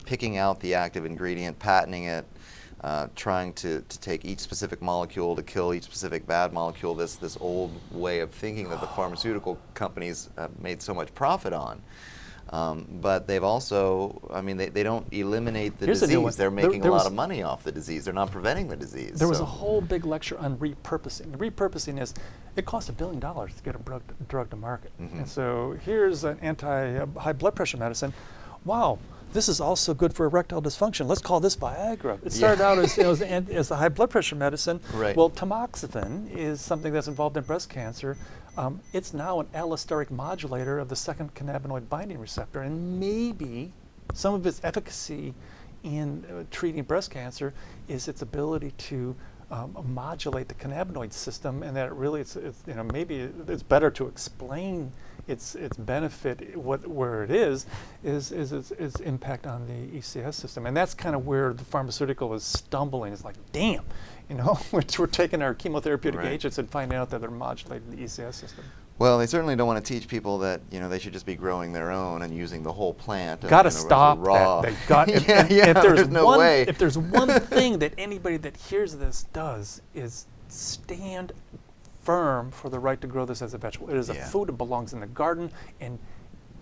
picking out the active ingredient, patenting it, trying to take each specific molecule to kill each specific bad molecule. This old way of thinking that the pharmaceutical companies made so much profit on. But they've also, they don't eliminate the disease. They're making a lot of money off the disease. They're not preventing the disease. There was a whole big lecture on repurposing. Repurposing is, it costs $1 billion to get a drug to market. And so here's an anti-high blood pressure medicine. Wow, this is also good for erectile dysfunction. Let's call this Viagra. It started out as a high blood pressure medicine. Right. Well, tamoxifen is something that's involved in breast cancer. It's now an allosteric modulator of the second cannabinoid binding receptor, and maybe some of its efficacy in treating breast cancer is its ability to modulate the cannabinoid system, and that really maybe it's better to explain its benefit, where it is its impact on the ECS system, and that's kind of where the pharmaceutical is stumbling. It's like, damn, we're taking our chemotherapeutic agents and finding out that they're modulating the ECS system. Well, they certainly don't want to teach people that they should just be growing their own and using the whole plant. Got to stop raw. that. They got. If there's one thing that anybody that hears this does is stand firm for the right to grow this as a vegetable. It is a food that belongs in the garden, and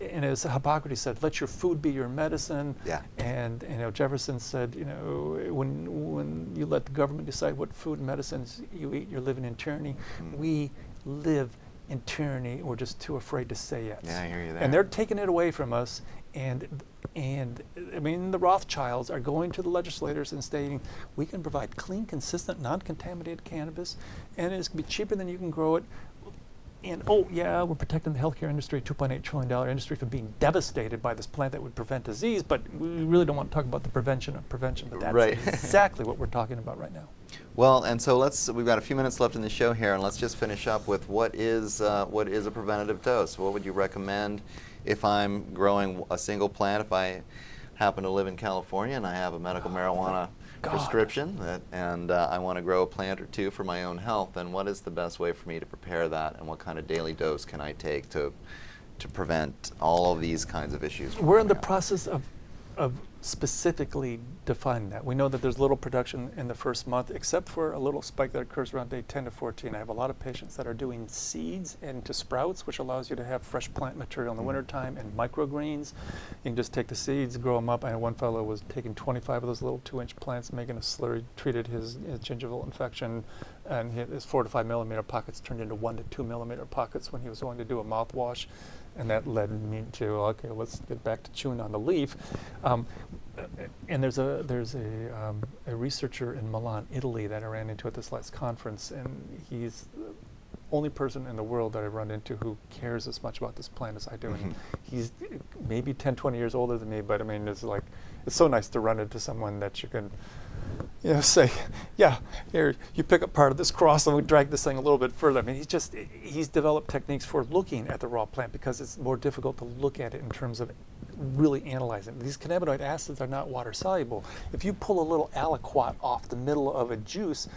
as Hippocrates said, let your food be your medicine. Yeah. And Jefferson said, when you let the government decide what food and medicines you eat, you're living in tyranny. We live in tyranny. We're just too afraid to say it. Yeah, I hear you there. And they're taking it away from us. And the Rothschilds are going to the legislators and stating, we can provide clean, consistent, non-contaminated cannabis, and it's going to be cheaper than you can grow it. And we're protecting the healthcare industry, $2.8 trillion industry, from being devastated by this plant that would prevent disease. But we really don't want to talk about the prevention of prevention. But that's exactly what we're talking about right now. Well, and so we've got a few minutes left in the show here, and let's just finish up with what is a preventative dose? What would you recommend if I'm growing a single plant, if I happen to live in California and I have a medical marijuana prescription and I want to grow a plant or two for my own health, then what is the best way for me to prepare that, and what kind of daily dose can I take to prevent all of these kinds of issues? We're in the process of specifically defining that. We know that there's little production in the first month, except for a little spike that occurs around day 10 to 14. I have a lot of patients that are doing seeds into sprouts, which allows you to have fresh plant material in the wintertime, and microgreens. You can just take the seeds, grow them up. I had one fellow was taking 25 of those little 2-inch plants, making a slurry, treated his gingival infection, and his 4 to 5 millimeter pockets turned into 1 to 2 millimeter pockets when he was going to do a mouthwash. And that led me to, okay, let's get back to chewing on the leaf. And there's a researcher in Milan, Italy, that I ran into at this last conference, and he's the only person in the world that I've run into who cares as much about this plant as I do. And he's maybe 10, 20 years older than me, but it's like, it's so nice to run into someone that you can, say, yeah, here, you pick up part of this cross and we drag this thing a little bit further. I mean, he's developed techniques for looking at the raw plant because it's more difficult to look at it in terms of really analyzing it. These cannabinoid acids are not water soluble. If you pull a little aliquot off the middle of a juice,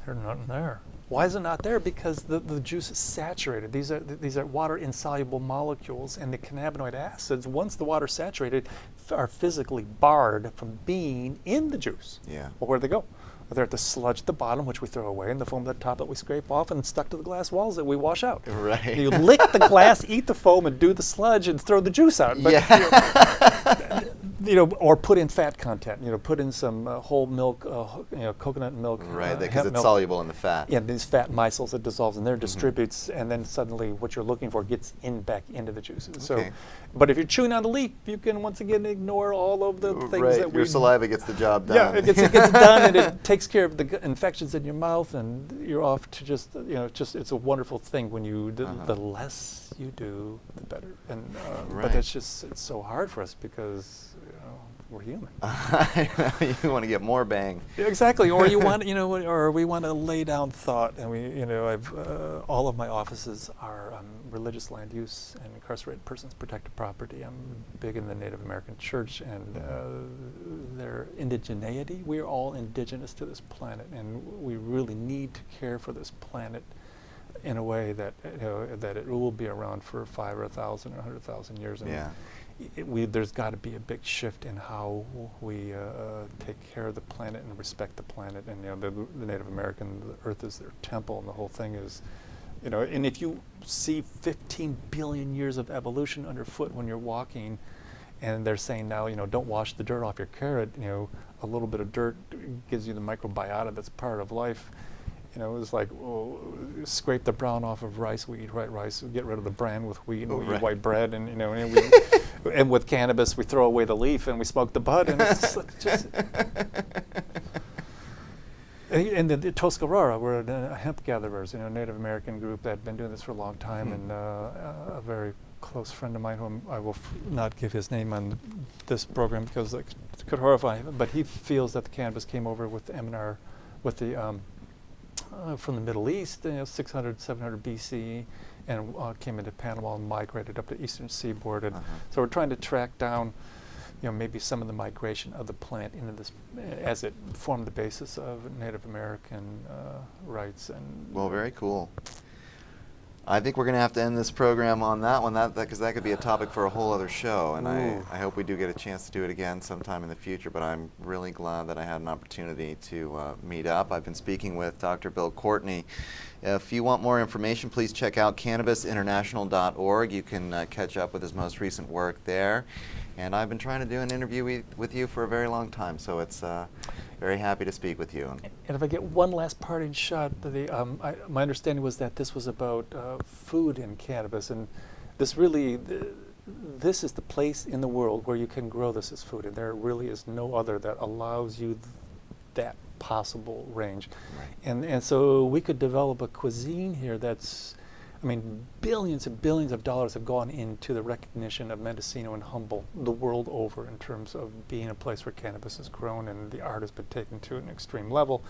there's nothing there. Why is it not there? Because the juice is saturated. These are water insoluble molecules, and the cannabinoid acids, once the water's saturated, are physically barred from being in the juice. Yeah. Well, where do they go? They're at the sludge at the bottom, which we throw away, and the foam at the top that we scrape off, and stuck to the glass walls that we wash out. Right. You lick the glass, eat the foam, and do the sludge, and throw the juice out. But, yeah. Or put in fat content. Put in some whole milk, coconut milk. Right, because hemp it's milk. soluble in the fat. Yeah, these fat micelles it dissolves in there, distributes, and then suddenly what you're looking for gets back into the juices. Okay. So, but if you're chewing on the leaf, you can once again ignore all of the things Right, that your saliva gets the job done. Yeah, it gets done, and it takes care of the infections in your mouth, and you're off to it's a wonderful thing when you the less you do, the better. And Right. but it's so hard for us because we're human. You want to get more bang. Yeah, exactly, or you want, or we want to lay down thought, and I've all of my offices are religious land use and incarcerated persons protected property. I'm big in the Native American church and their indigeneity. We're all indigenous to this planet, and we really need to care for this planet in a way that that it will be around for 5 or 1,000 or 100,000 years. And Yeah. there's got to be a big shift in how we take care of the planet and respect the planet. And the Native American, the Earth is their temple, and the whole thing is, And if you see 15 billion years of evolution underfoot when you're walking, and they're saying now, don't wash the dirt off your carrot. A little bit of dirt gives you the microbiota that's part of life. It's like, scrape the brown off of rice. We eat white rice. We get rid of the bran with wheat, and we eat white bread. And and with cannabis, we throw away the leaf and we smoke the bud. And it's just. And the Tuscarora, we're hemp gatherers, Native American group that had been doing this for a long time, and a very close friend of mine, whom I will not give his name on this program because it could horrify him, but he feels that the cannabis came over with MNR, with the from the Middle East, 600, 700 BC, and came into Panama and migrated up the eastern seaboard. And so we're trying to track down, maybe some of the migration of the plant into this, as it formed the basis of Native American rights. And well, very cool. I think we're going to have to end this program on that one, because that could be a topic for a whole other show, and I hope we do get a chance to do it again sometime in the future, but I'm really glad that I had an opportunity to meet up. I've been speaking with Dr. Bill Courtney. If you want more information, please check out cannabisinternational.org. You can catch up with his most recent work there. And I've been trying to do an interview with you for a very long time, so it's very happy to speak with you. And if I get one last parting shot, my understanding was that this was about food and cannabis, and this really, this is the place in the world where you can grow this as food, and there really is no other that allows you that possible range. Right. And so we could develop a cuisine here that's, billions and billions of dollars have gone into the recognition of Mendocino and Humboldt the world over in terms of being a place where cannabis is grown and the art has been taken to an extreme level.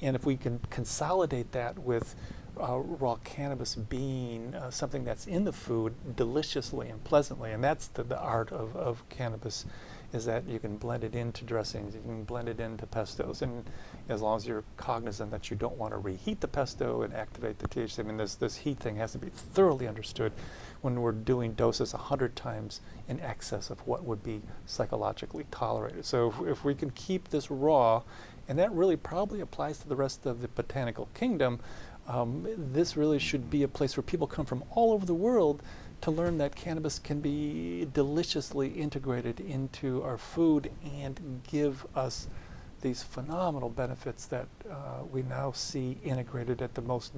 And if we can consolidate that with raw cannabis being something that's in the food deliciously and pleasantly, and that's the art of cannabis, is that you can blend it into dressings, you can blend it into pestos, and as long as you're cognizant that you don't want to reheat the pesto and activate the THC. This heat thing has to be thoroughly understood when we're doing doses 100 times in excess of what would be psychologically tolerated. So if we can keep this raw, and that really probably applies to the rest of the botanical kingdom, this really should be a place where people come from all over the world to learn that cannabis can be deliciously integrated into our food and give us these phenomenal benefits that we now see integrated at the most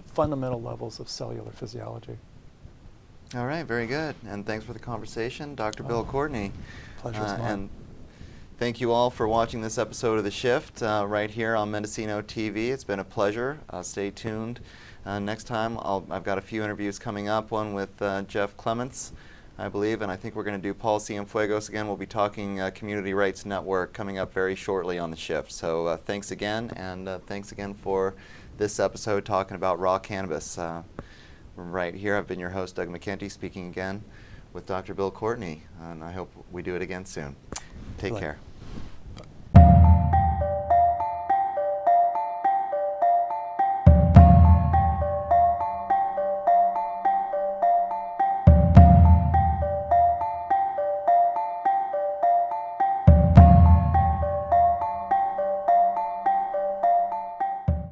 fundamental levels of cellular physiology. All right, very good. And thanks for the conversation, Dr. Bill Courtney. Pleasure's mine. And thank you all for watching this episode of The Shift right here on Mendocino TV. It's been a pleasure. Stay tuned. Next time, I've got a few interviews coming up, one with Jeff Clements I believe, and I think we're going to do Paul Cienfuegos again. We'll be talking Community Rights Network coming up very shortly on the shift. So thanks again, and thanks again for this episode talking about raw cannabis. Right here, I've been your host, Doug McKenty, speaking again with Dr. Bill Courtney, and I hope we do it again soon. Take care.